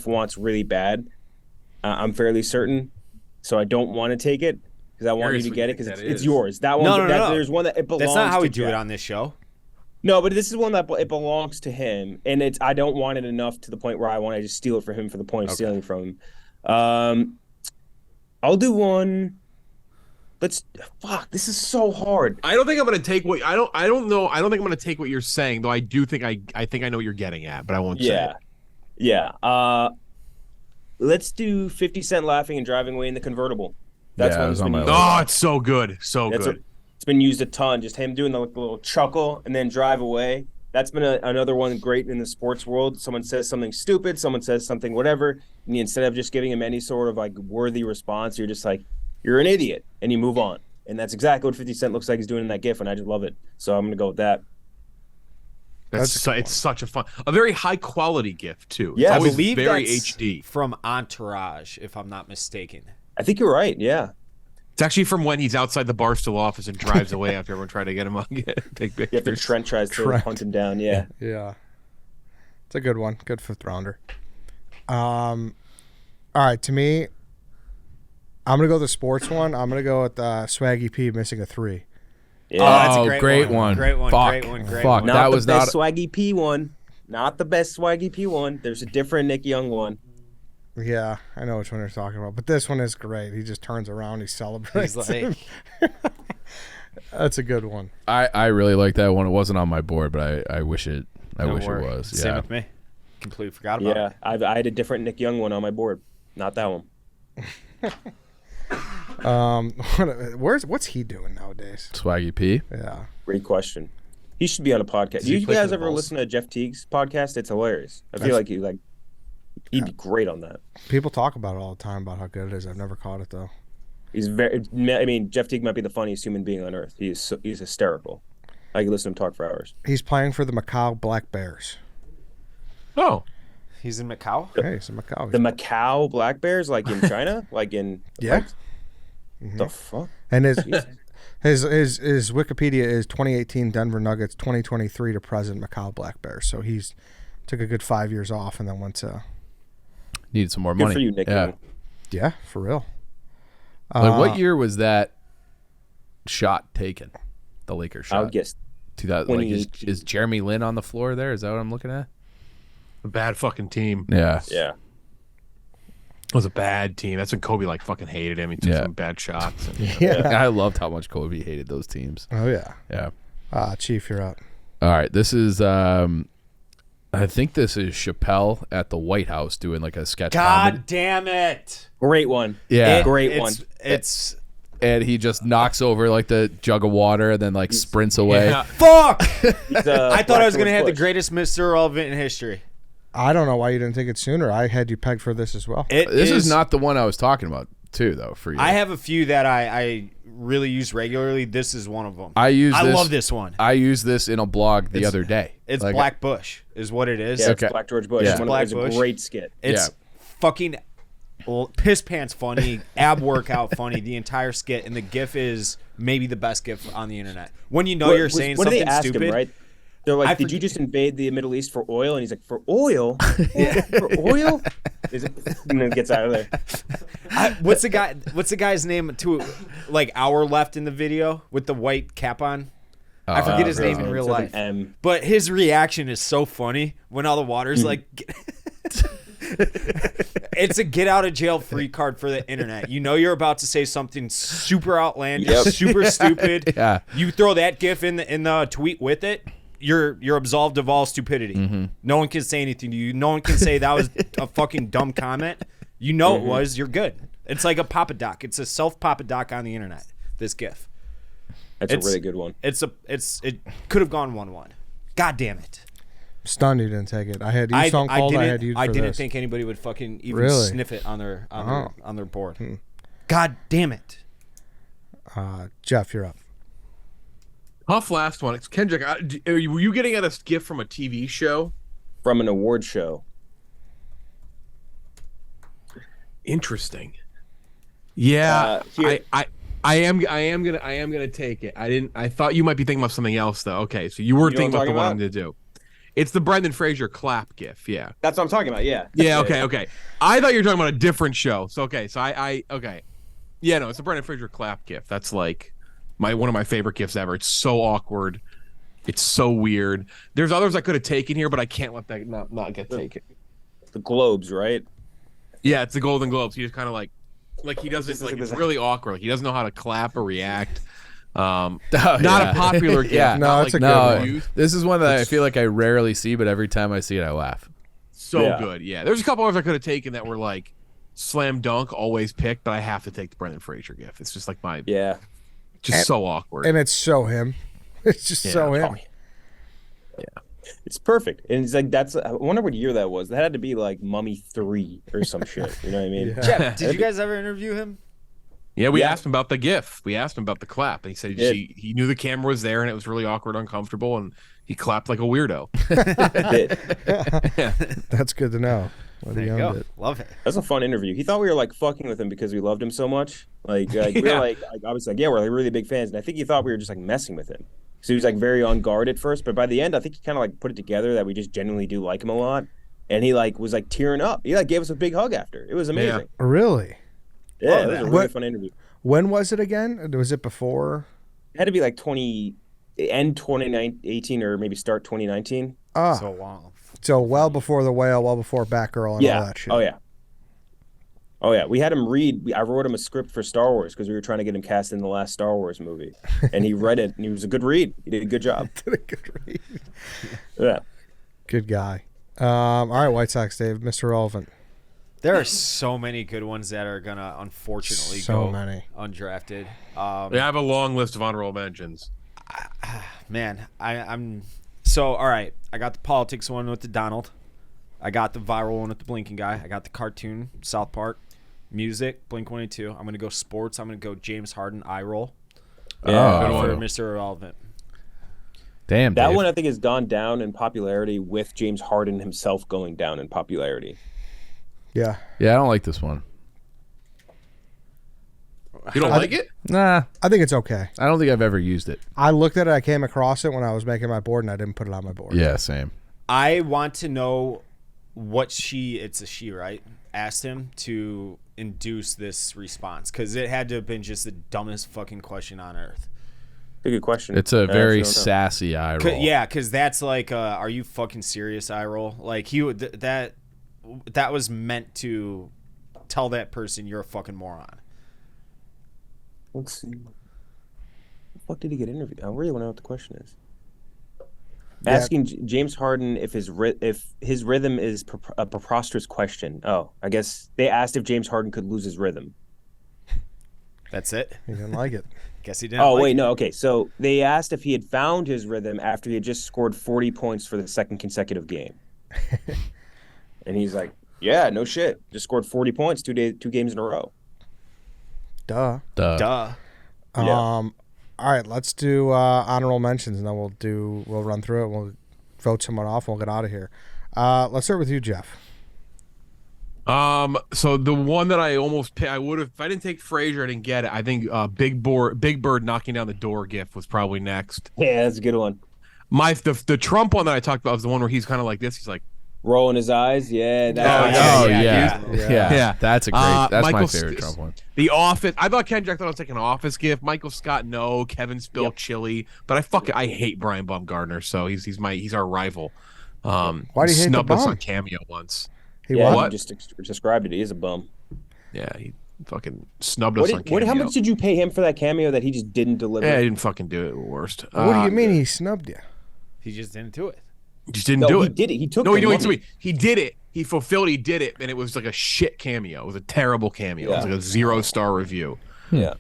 wants really bad. I'm fairly certain, so I don't want to take it because I want you Curious to what get you it because think that it's is. yours. That one, No. there's one that it belongs. That's not how to we do Jeff. it on this show. No, but this is one that it belongs to him, and I don't want it enough to the point where I want to just steal it for him for the point of stealing from him. I'll do one. Fuck, this is so hard. I don't think I'm gonna take what I don't know. I don't think I'm gonna take what you're saying, though. I do think I think I know what you're getting at, but I won't say it. Yeah. Let's do 50 Cent laughing and driving away in the convertible. That's Yeah, one it was that's on been my used. Oh, it's so good, so That's good. It's been used a ton. Just him doing the little chuckle and then drive away. That's been another one great in the sports world. Someone says something stupid, someone says something whatever, and instead of just giving him any sort of like worthy response, you're just like, you're an idiot, and you move on. And that's exactly what 50 Cent looks like he's doing in that GIF, and I just love it. So I'm gonna go with that. It's such a very high quality gift too. Yeah, It's I always believe very that's HD. from Entourage, if I'm not mistaken. I think you're right. Yeah. It's actually from when he's outside the Barstool office and drives away after everyone tried to get him on take Yeah, pictures. if Trent tries to Trent. hunt him down. Yeah. Yeah. It's a good one. Good 5th rounder. All right, to me, I'm going to go the sports one. I'm going to go with Swaggy P missing a 3. Yeah. Oh, that's a Oh, great great one. one. Great one, Fuck. great one, great Fuck. one. Not That the was best not. Swaggy P one. Not the best Swaggy P one. There's a different Nick Young one. Yeah, I know which one you're talking about. But this one is great. He just turns around, he celebrates. He's like, That's a good one. I really like that one. It wasn't on my board, but I wish it. I wish worry. it was. Same Yeah. with me. Completely forgot about Yeah, it. I had a different Nick Young one on my board. Not that one. What's he doing nowadays? Swaggy P. Yeah. Great question. He should be on a podcast. Does he You play for guys the ever Bulls? listen to Jeff Teague's podcast? It's hilarious. I feel like he'd be great on that. People talk about it all the time about how good it is. I've never caught it though. He's very. I mean, Jeff Teague might be the funniest human being on earth. He's hysterical. I can listen to him talk for hours. He's playing for the Macau Black Bears. Oh, He's in Macau? Hey, it's a Macau. The Macau Black Bears, like in China, like in Yeah. like, the fuck. And his Wikipedia is 2018 Denver Nuggets, 2023 to present Macau Black Bears. So he's took a good 5 years off and then went to Needed some more Good money. for you, Nick. Yeah. Young. yeah, for real. Like what year was that shot taken? The Lakers I shot. would guess 2000. Like is 2018. Jeremy Lin on the floor there? Is that what I'm looking at? a bad fucking team. Yeah. Yeah. It was a bad team. That's when Kobe like fucking hated him. He took Yeah. some bad shots. And, Yeah. I loved how much Kobe hated those teams. Oh yeah. Yeah. Chief, you're up. All right. This is I think this is Chappelle at the White House doing like a sketch comedy. God damn it. Great one. Yeah. Great one. It's And he just knocks over like the jug of water and then like sprints away. Yeah. fuck. He's, I thought I was going to have the Bush. greatest Mr. Relevant in history. I don't know why you didn't take it sooner. I had you pegged for this as well. This is not the one I was talking about too, though. For you, I have a few that I really use regularly. This is one of them. I love this one. I used this in a blog the other day. It's Like, Black Bush is what it is. Yeah, it's Okay. Black George Bush. Yeah. It's, Black it's a Bush. great skit. It's fucking piss pants funny, ab workout funny, the entire skit, and the GIF is maybe the best GIF on the internet. When you know you're saying what did something they ask stupid, him, right? They're like, I did you forget- just invade the Middle East for oil? And he's like, for oil? For oil? And then gets out of there. what's the guy's name? To like hour left in the video with the white cap on. I forget his name in real It's like life. an M. But his reaction is so funny when all the water's Mm. like. It's a get out of jail free card for the internet. You know you're about to say something super outlandish, Yep. super stupid. Yeah. You throw that GIF in the tweet with it, you're absolved of all stupidity. No one can say anything to you. No one can say that was a fucking dumb comment. You know it was. You're good. It's like a Papa Doc. It's a self Papa Doc on the internet. This GIF. That's a really good one. It could have gone 1-1. God damn it. Stunned you didn't take it. I had you Stone Cold. I had you for I didn't this. think anybody would fucking even Really? sniff it on their Oh. on their board. God damn it. Jeff, you're up. Tough last one. It's Kendrick. Were you getting at a gift from a TV show? From an award show. Interesting. Yeah, Here- I am gonna take it. I thought you might be thinking about something else though. Okay, so you were You know thinking what about I'm the one I'm talking gonna do. It's the Brendan Fraser clap gif. Yeah. That's what I'm talking about, yeah. Yeah. Okay. I thought you were talking about a different show. So okay. So I okay. Yeah. No, it's the Brendan Fraser clap gif. That's like one of my favorite gifs ever. It's so awkward. It's so weird. There's others I could have taken here, but I can't let that not get taken. The Globes, right? Yeah, it's the Golden Globes. He just kind of like he doesn't This is like like it's this- really awkward. Like he doesn't know how to clap or react. Not yeah. a popular gift. Yeah. No, not it's a like good No, one. youth. this is one that I feel like I rarely see, but every time I see it, I laugh. So Yeah. good. Yeah, there's a couple others I could have taken that were like slam dunk, always picked, but I have to take the Brendan Fraser gift. It's just like Yeah. just so awkward. And it's so him. It's just so Yeah. him. It's perfect. And it's like, I wonder what year that was. That had to be like Mummy 3 or some shit. You know what I mean? Jeff, did you guys ever interview him? Yeah, we Yeah. asked him about the GIF. We asked him about the clap, and he said he knew the camera was there, and it was really awkward, uncomfortable, and he clapped like a weirdo. That's good to know. Well, he There you owned go. it. Love it. That's a fun interview. He thought we were like fucking with him because we loved him so much. Like we were Yeah. like I was like, yeah, we're like really big fans. And I think he thought we were just like messing with him. So he was like very on guard at first, but by the end, I think he kind of like put it together that we just genuinely do like him a lot. And he like was like tearing up. He like gave us a big hug after. It was amazing. Really? Yeah, it was a really What- fun interview. When was it again? Was it before? It had to be like 2018 or maybe start 2019. Ah, So long. so well before the whale, well before Batgirl, and all Yeah. that shit. Oh yeah. Oh yeah, we had him read. I wrote him a script for Star Wars because we were trying to get him cast in the last Star Wars movie, and he read it, and he was a good read. He did a good job. Did a good read. Yeah. Good guy. All right, White Sox, Dave, Mr. Relevant. There are so many good ones that are gonna unfortunately So go many. undrafted. Yeah, I have a long list of honorable mentions. Man, I'm so all right. I got the politics one with the Donald. I got the viral one with the blinking guy. I got the cartoon South Park. Music Blink-182. I'm gonna go sports. I'm gonna go James Harden eye roll. Yeah, For Mr. Irrelevant. Damn, That Dave. one I think has gone down in popularity with James Harden himself going down in popularity. Yeah. Yeah, I don't like this one. You don't like it? Nah, I think it's okay. I don't think I've ever used it. I looked at it. I came across it when I was making my board, and I didn't put it on my board. Yeah, same. I want to know what it's a she, right? Asked him to induce this response because it had to have been just the dumbest fucking question on earth. A good question. It's a very I actually don't know. sassy eye roll. Yeah, because that's like, are you fucking serious? Eye roll. Like he would that was meant to tell that person you're a fucking moron. Let's see. The fuck did he get interviewed? I really want to know what the question is. Yeah. Asking James Harden if his rhythm is a preposterous question. Oh, I guess they asked if James Harden could lose his rhythm. That's it. He didn't like it. Guess he didn't. Oh, like wait, it. no. Okay, so they asked if he had found his rhythm after he had just scored 40 points for the second consecutive game. And he's like, yeah, no shit. Just scored 40 points 2 games in a row. Duh. Duh. Yeah. All right, let's do honorable mentions, and then we'll run through it. We'll vote someone off, and we'll get out of here. Let's start with you, Jeff. So the one that I almost I would have if I didn't take Frazier, I didn't get it. I think Big Bird knocking down the door gif was probably next. Yeah, that's a good one. The Trump one that I talked about was the one where he's kind of like this. He's like, Rolling his eyes. Yeah. Yeah. That's a great. That's my Michael favorite Trump one. The Office. I thought Ken Jack thought I was taking an Office gift. Michael Scott, no. Kevin Spill, chili. But I hate Brian Baumgartner, so he's our rival. Why do you hate the snubbed us bum? on Cameo once. He Yeah, what? you just described it. He is a bum. Yeah, he fucking snubbed us on Cameo. How much did you pay him for that cameo that he just didn't deliver? Yeah, he didn't fucking do it. Worst. What do you mean he snubbed you? He just didn't do it. Just didn't No, do he it. did it. He took No, the he money. did it. He did it. He fulfilled. He did it, and it was like a shit cameo. It was a terrible cameo. It was Yeah. like a 0-star review. Yeah.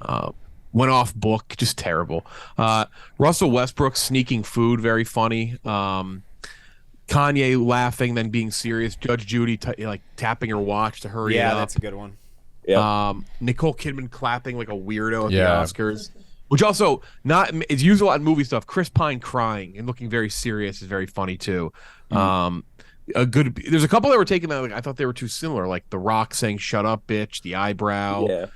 Went off book, just terrible. Russell Westbrook sneaking food, very funny. Kanye laughing, then being serious. Judge Judy like tapping her watch to hurry it Yeah, up. that's a good one. Yeah. Nicole Kidman clapping like a weirdo at Yeah. the Oscars, which also is used a lot in movie stuff. Chris Pine crying and looking very serious is very funny too. There's a couple that were taken that I thought they were too similar, like The Rock saying "Shut up, bitch," the eyebrow.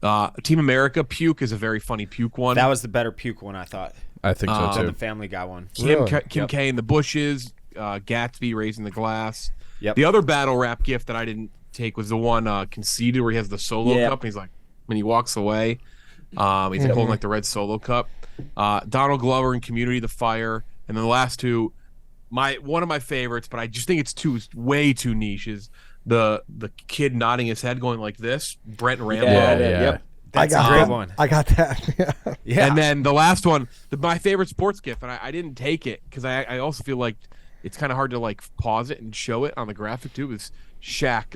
Yeah. Team America puke is a very funny puke one. That was the better puke one, I thought. I think so The too. Family Guy one. Kim Really? K in the bushes, Gatsby raising the glass. Yep. The other battle rap gift that I didn't take was the one Conceited where he has the solo cup and he's like when he walks away, he's like holding like the red solo cup. Donald Glover in Community, the fire, and then the last two, one of my favorites, but I just think it's way too niche is the kid nodding his head going like this, Brent Rambo. Yep. That's I got a great that. one. I got that. Yeah. Yeah. And then the last one, my favorite sports gift, and I didn't take it because I also feel like it's kind of hard to like pause it and show it on the graphic too. Is Shaq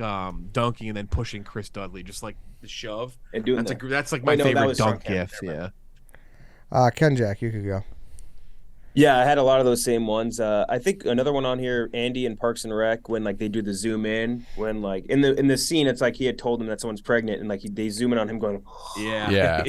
dunking and then pushing Chris Dudley, just like the shove. And doing That's like my Wait, no, that favorite was dunk Sean Kemp, gift. never Yeah. Ken Jack, you could go. Yeah, I had a lot of those same ones. I think another one on here, Andy in Parks and Rec, when like they do the zoom in, when like in the scene, it's like he had told them that someone's pregnant, and like they zoom in on him going, Yeah. Yeah.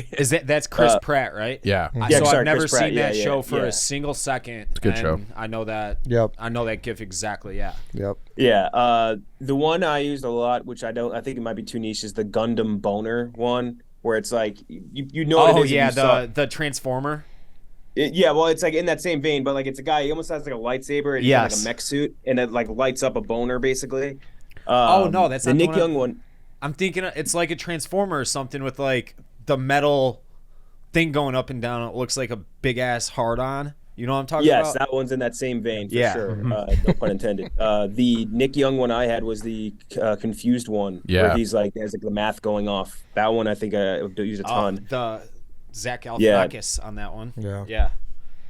That's Chris Pratt, right? Yeah. Yeah, So sorry, I've never Chris Pratt. seen that Yeah, show for yeah. a single second. It's a good show. I know that. Yep. I know that gif exactly. Yeah. Yep. yeah. The one I used a lot, which I think it might be too niche, is the Gundam boner one, where it's like you know what Oh it is. yeah, if you saw the Transformer. yeah, well, it's like in that same vein, but like it's a guy. He almost has like a lightsaber and he's in, like a Yes. mech suit, and it like lights up a boner basically. Oh, no, that's the not the Nick one Young one. I'm thinking it's like a Transformer or something with like the metal thing going up and down. It looks like a big ass hard on. You know what I'm talking Yes, about? that one's in that same vein for Yeah. sure. No pun intended. The Nick Young one I had was the confused one, Yeah. where he's like, there's like the math going off. That one I think I would use a ton. The Zach Galifianakis on that one. Yeah. Yeah.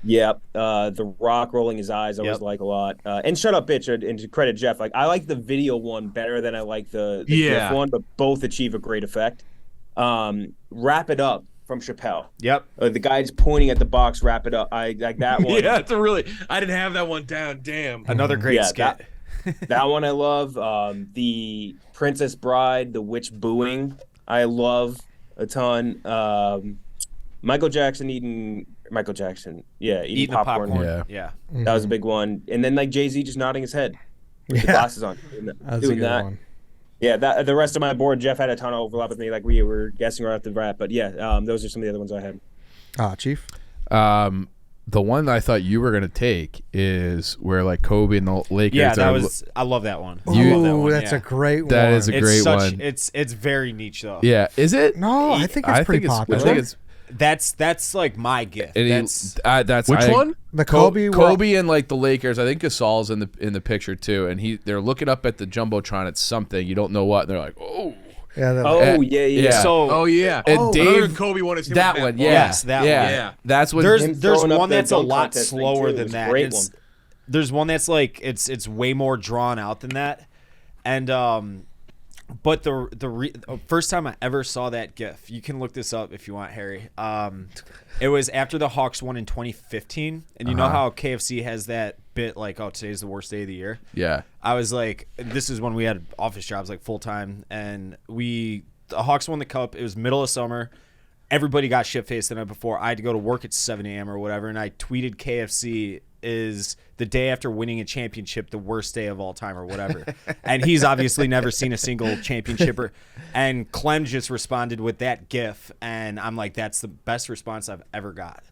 Yep. The Rock rolling his eyes, I always Yep. like a lot. And shut up, bitch. And to credit Jeff, like I like the video one better than I like the GIF one, but both achieve a great effect. Wrap It Up from Chappelle. Yep. The guy's pointing at the box. Wrap it up. I like that one. Yeah, it's a really. I didn't have that one down. Damn. Another great Yeah, skit. That one I love. The Princess Bride, the witch booing, I love a ton. Michael Jackson, eating Eating the popcorn. Yeah. That was a big one. And then like Jay-Z just nodding his head with the glasses on, That's doing a good that. one. Yeah, the rest of my board, Jeff had a ton of overlap with me. Like we were guessing right off the wrap, but yeah, those are some of the other ones I had. Chief. The one that I thought you were gonna take is where like Kobe and the Lakers. Yeah, that are, was. I love that one. You- I love that Ooh, one, that's yeah. a great one. That is a It's great such. one. It's very niche though. Yeah, is it? No, I think it's pretty popular. I think it's. That's like my gift. It, that's Which one? The Kobe. Kobe and like the Lakers. I think Gasol's in the picture too, and they're looking up at the jumbotron at something you don't know what, and they're like, oh, Yeah. Oh yeah. yeah. So Oh yeah. And Another Dave- Kobe one is him that with one, Matt yeah, Yes, that one. Yeah. That's what there's Him throwing up one the that's a dunk lot contest thing, slower too. than It's a that. great It's- one. There's one that's like it's way more drawn out than that, and but the first time I ever saw that GIF, you can look this up if you want, Harry. It was after the Hawks won in 2015, and you know how KFC has that bit like, oh, today's the worst day of the year. Yeah. I was like, this is when we had office jobs like full time, and the Hawks won the cup. It was middle of summer. Everybody got shit faced the night before. I had to go to work at 7 a.m. or whatever, and I tweeted KFC is the day after winning a championship the worst day of all time or whatever. And he's obviously never seen a single championship. And Clem just responded with that GIF, and I'm like, that's the best response I've ever got.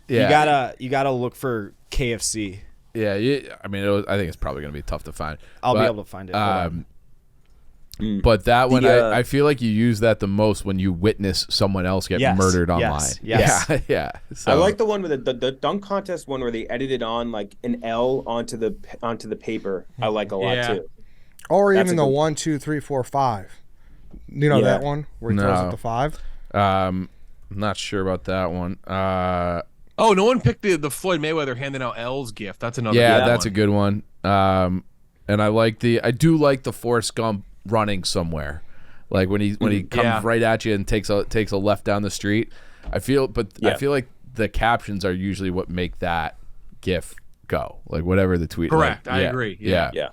Yeah. You gotta look for KFC. Yeah. I mean, I think it's probably gonna be tough to find. I'll be But, able to find it. Hold on. But that one, The, I feel like you use that the most when you witness someone else get Yes, murdered online. yes. Yeah, yeah. So, I like the one with the dunk contest one where they edited on like an L onto the paper. I like a lot Yeah. too. Or That's even a the good- 1, 2, 3, 4, 5. You know Yeah. that one where he throws No. up the 5. I'm not sure about that one. Oh, no one picked the Floyd Mayweather handing out L's gift. That's another. Yeah, good that's one. a good one. And I do like the Forrest Gump running somewhere, like when he comes Yeah. right at you and takes a left down the street. I feel like the captions are usually what make that GIF go, like whatever the tweet. Correct. like, I yeah, agree. Yeah. Yeah.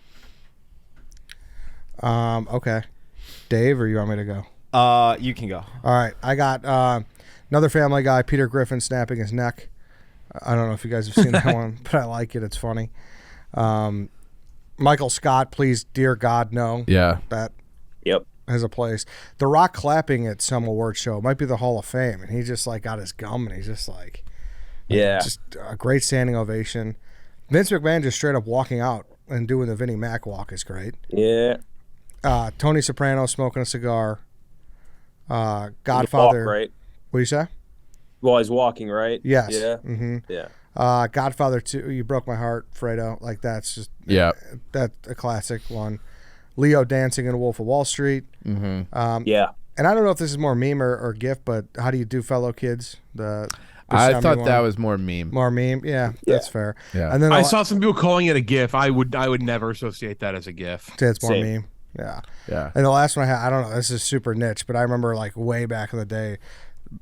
Okay. Dave, or you want me to go? You can go. All right. I got another Family Guy, Peter Griffin snapping his neck. I don't know if you guys have seen that one, but I like it. It's funny. Michael Scott, please, dear God, no. Yeah. That Yep. has a place. The Rock clapping at some award show. It might be the Hall of Fame. And he just like got his gum and he's just like, Yeah. just a great standing ovation. Vince McMahon just straight up walking out and doing the Vinnie Mac walk is great. Yeah. Tony Soprano smoking a cigar. Walk, Godfather. right? What do you say? Well, he's walking, right? Yes. Yeah. Mm-hmm. Yeah. Godfather 2, You Broke My Heart, Fredo. Like that's just that's a classic one. Leo dancing in Wolf of Wall Street. Yeah. And I don't know if this is more meme or GIF, but how do you do, fellow kids? The I Buscemi thought one. that was more meme. more meme. Yeah, that's fair. Yeah. And then I saw some people calling it a GIF. I would never associate that as a GIF. say it's more Same. meme. Yeah. Yeah. And the last one I had, I don't know, this is super niche, but I remember like way back in the day,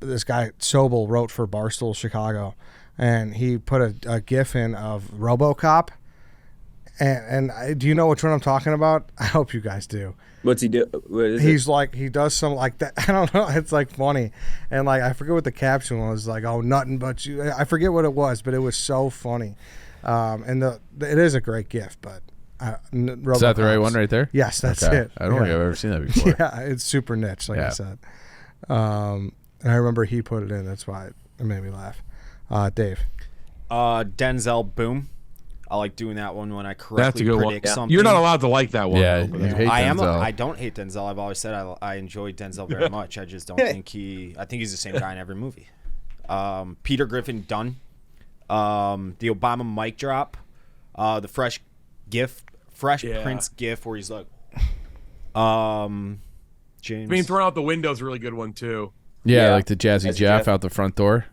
this guy Sobel wrote for Barstool Chicago, and he put a GIF in of RoboCop. And do you know which one I'm talking about? I hope you guys do. What's he do? What is He's like, he does some like that. I don't know. It's like funny. And like, I forget what the caption was, like, oh, nothing but you. I forget what it was, but it was so funny. And it is a great GIF, but. Is that the right one right there? Yes, that's Okay. it. I don't think I've ever seen that before. Yeah, it's super niche, like I Yeah. said. And I remember he put it in. That's why it made me laugh. Dave. Denzel Boom. I like doing that one when I That's a correctly good one. predict Yeah. something. You're not allowed to like that one. Yeah, though, but you that's- hate I am. Denzel. I don't hate Denzel. I've always said I enjoy Denzel very much. I just don't think I think he's the same guy in every movie. Peter Griffin Dunn. The Obama mic drop, the Fresh Prince GIF where he's like, James. I mean, throwing out the window is a really good one too. Yeah, like the Jazzy Jeff out the front door.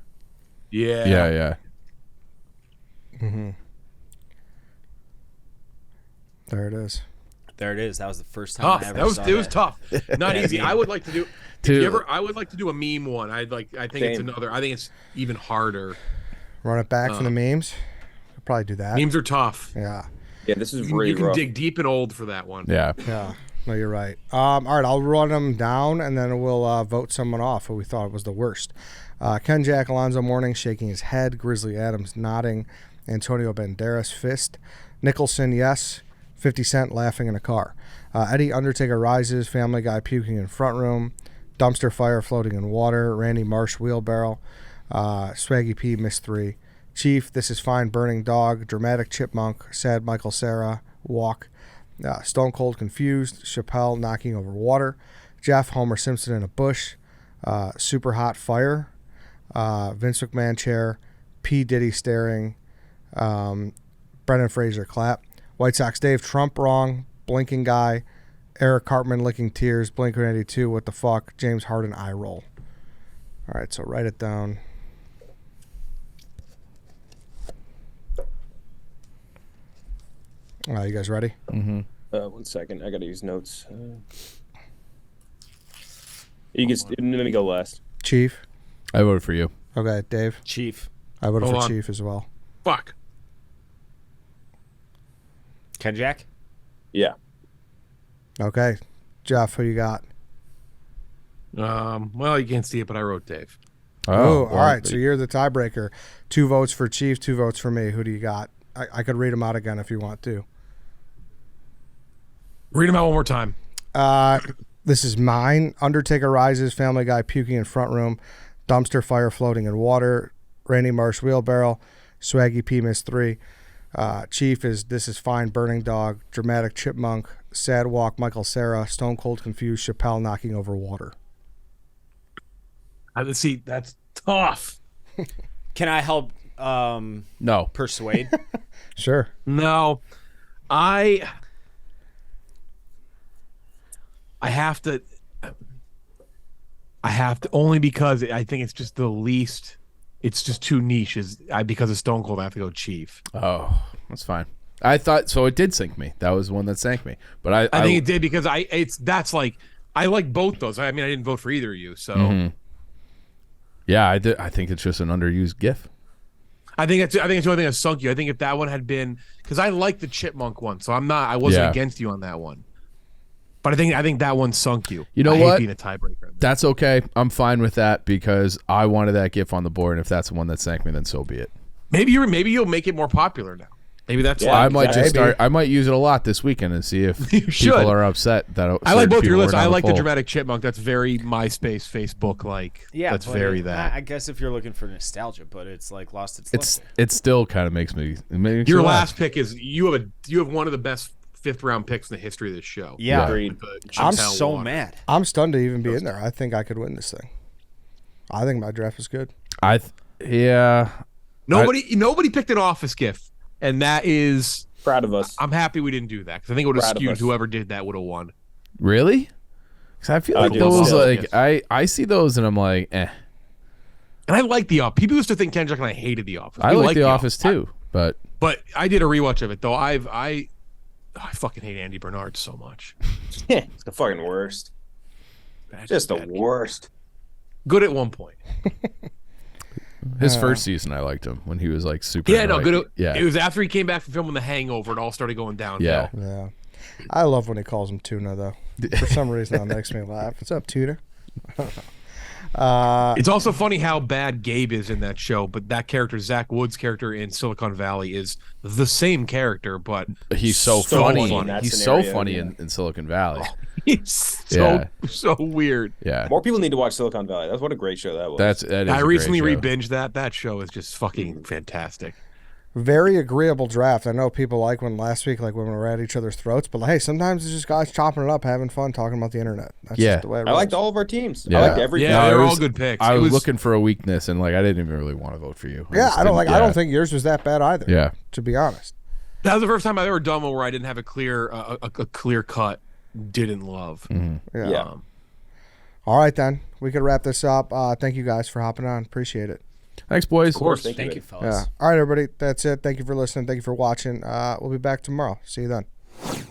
Yeah. Yeah. Mm-hmm. There it is. There it is. That was the first time Tough. I ever saw that. It was tough. Not easy. I would like to do. I would like to do a meme one. I think it's another. I think it's even harder. Run it back from the memes. Could probably do that. Memes are tough. Yeah. Yeah, this is really You can rough. dig deep and old for that one. Yeah. Yeah. No, you're right. All right, I'll run them down, and then we'll vote someone off who we thought was the worst. Ken Jack, Alonzo Mourning shaking his head. Grizzly Adams nodding. Antonio Banderas fist. Nicholson, yes. 50 Cent laughing in a car. Eddie Undertaker rises. Family Guy puking in front room. Dumpster fire floating in water. Randy Marsh wheelbarrow. Swaggy P missed 3. Chief, this is fine. Burning dog. Dramatic chipmunk. Sad Michael Sarah walk. Stone Cold confused. Chappelle knocking over water. Jeff Homer Simpson in a bush. Super hot fire. Vince McMahon chair. P Diddy staring. Brendan Fraser clap. White Sox Dave Trump wrong. Blinking guy. Eric Cartman licking tears. Blink-182 what the fuck. James Harden eye roll. All right, so write it down. You guys ready? Mm-hmm. 1 second. I got to use notes. Let me go last. Chief. I voted for you. Okay, Dave. Chief. I voted Hold for on. Chief as well. Fuck. Ken Jack? Yeah. Okay. Jeff, who you got? Well, you can't see it, but I wrote Dave. Oh, all right. So you're the tiebreaker. 2 votes for Chief, 2 votes for me. Who do you got? I could read them out again if you want to. Read them out one more time. This is mine. Undertaker rises. Family Guy puking in front room. Dumpster fire floating in water. Randy Marsh wheelbarrow. Swaggy P missed 3. Chief is this is fine. Burning dog. Dramatic chipmunk. Sad walk. Michael Sarah. Stone Cold confused. Chappelle knocking over water. Let's see. That's tough. Can I help No. persuade? Sure. No, I have to only because I think it's just the least. It's just too niche. Because of Stone Cold, I have to go Chief. Oh, that's fine. I thought so. It did sink me. That was one that sank me. But I think it did because I like both those. I mean, I didn't vote for either of you, so yeah, I did. I think it's just an underused GIF. I think it's the only thing that sunk you. I think if that one had been because I like the chipmunk one, so I wasn't against you on that one. But I think that one sunk you. You know I what? hate being a tiebreaker. That's okay. I'm fine with that because I wanted that GIF on the board, and if that's the one that sank me, then so be it. Maybe you'll make it more popular now. Maybe that's Yeah, why. I might just maybe. start. I might use it a lot this weekend and see if You should. people are upset that I like both your lists. I like the dramatic. dramatic chipmunk. That's very MySpace, Facebook like. Yeah, that's but very that. I guess if you're looking for nostalgia, but it's like lost its It's luster. it still kind of makes me. It makes Your me last laugh. pick is you have one of the best 5th round picks in the history of this show. Yeah. Agreed. I'm Chiptown so Water. mad. I'm stunned to even be in there. I think I could win this thing. I think my draft is good. Yeah. Nobody picked an office gift, and that is. Proud of us. I'm happy we didn't do that because I think it would have Proud of skewed us. whoever did that would have won. Really? Because I feel like dude, those yeah. like I see those and I'm like, eh. And I like The Office. People used to think Ken Jack and I hated The Office. I We like The Office too, but But I did a rewatch of it though. I fucking hate Andy Bernard so much. It's the fucking worst. Just the worst. Good at one point. his first season I liked him when he was like super. Yeah, no, like, good. Yeah, It was after he came back from filming The Hangover. It all started going downhill. yeah. Yeah. I love when he calls him Tuna, though. For some reason, that makes me laugh. What's up, Tuna? It's also funny how bad Gabe is in that show, but that character, Zach Wood's character in Silicon Valley, is the same character, but He's so So funny. funny in that He's scenario, so funny yeah. in Silicon Valley. he's so weird. Yeah, More people need to watch Silicon Valley. That's what a great show that was. that is. I a recently great show. re-binged that. That show is just fucking fantastic. Very agreeable draft. I know people like when last week, like when we were at each other's throats, but hey, sometimes it's just guys chopping it up, having fun, talking about the internet. That's just the way it I rolls. liked all of our teams. Yeah. I liked every Yeah, team. they were all good picks. I It was looking for a weakness, and like I didn't even really want to vote for you. Yeah, I don't didn't- I don't think yours was that bad either. Yeah. To be honest. That was the first time I've ever done one where I didn't have a clear cut didn't love. Yeah. All right, then. We could wrap this up. Thank you guys for hopping on. Appreciate it. Thanks, boys. Of course. Thank you, fellas. Yeah. All right, everybody. That's it. Thank you for listening. Thank you for watching. We'll be back tomorrow. See you then.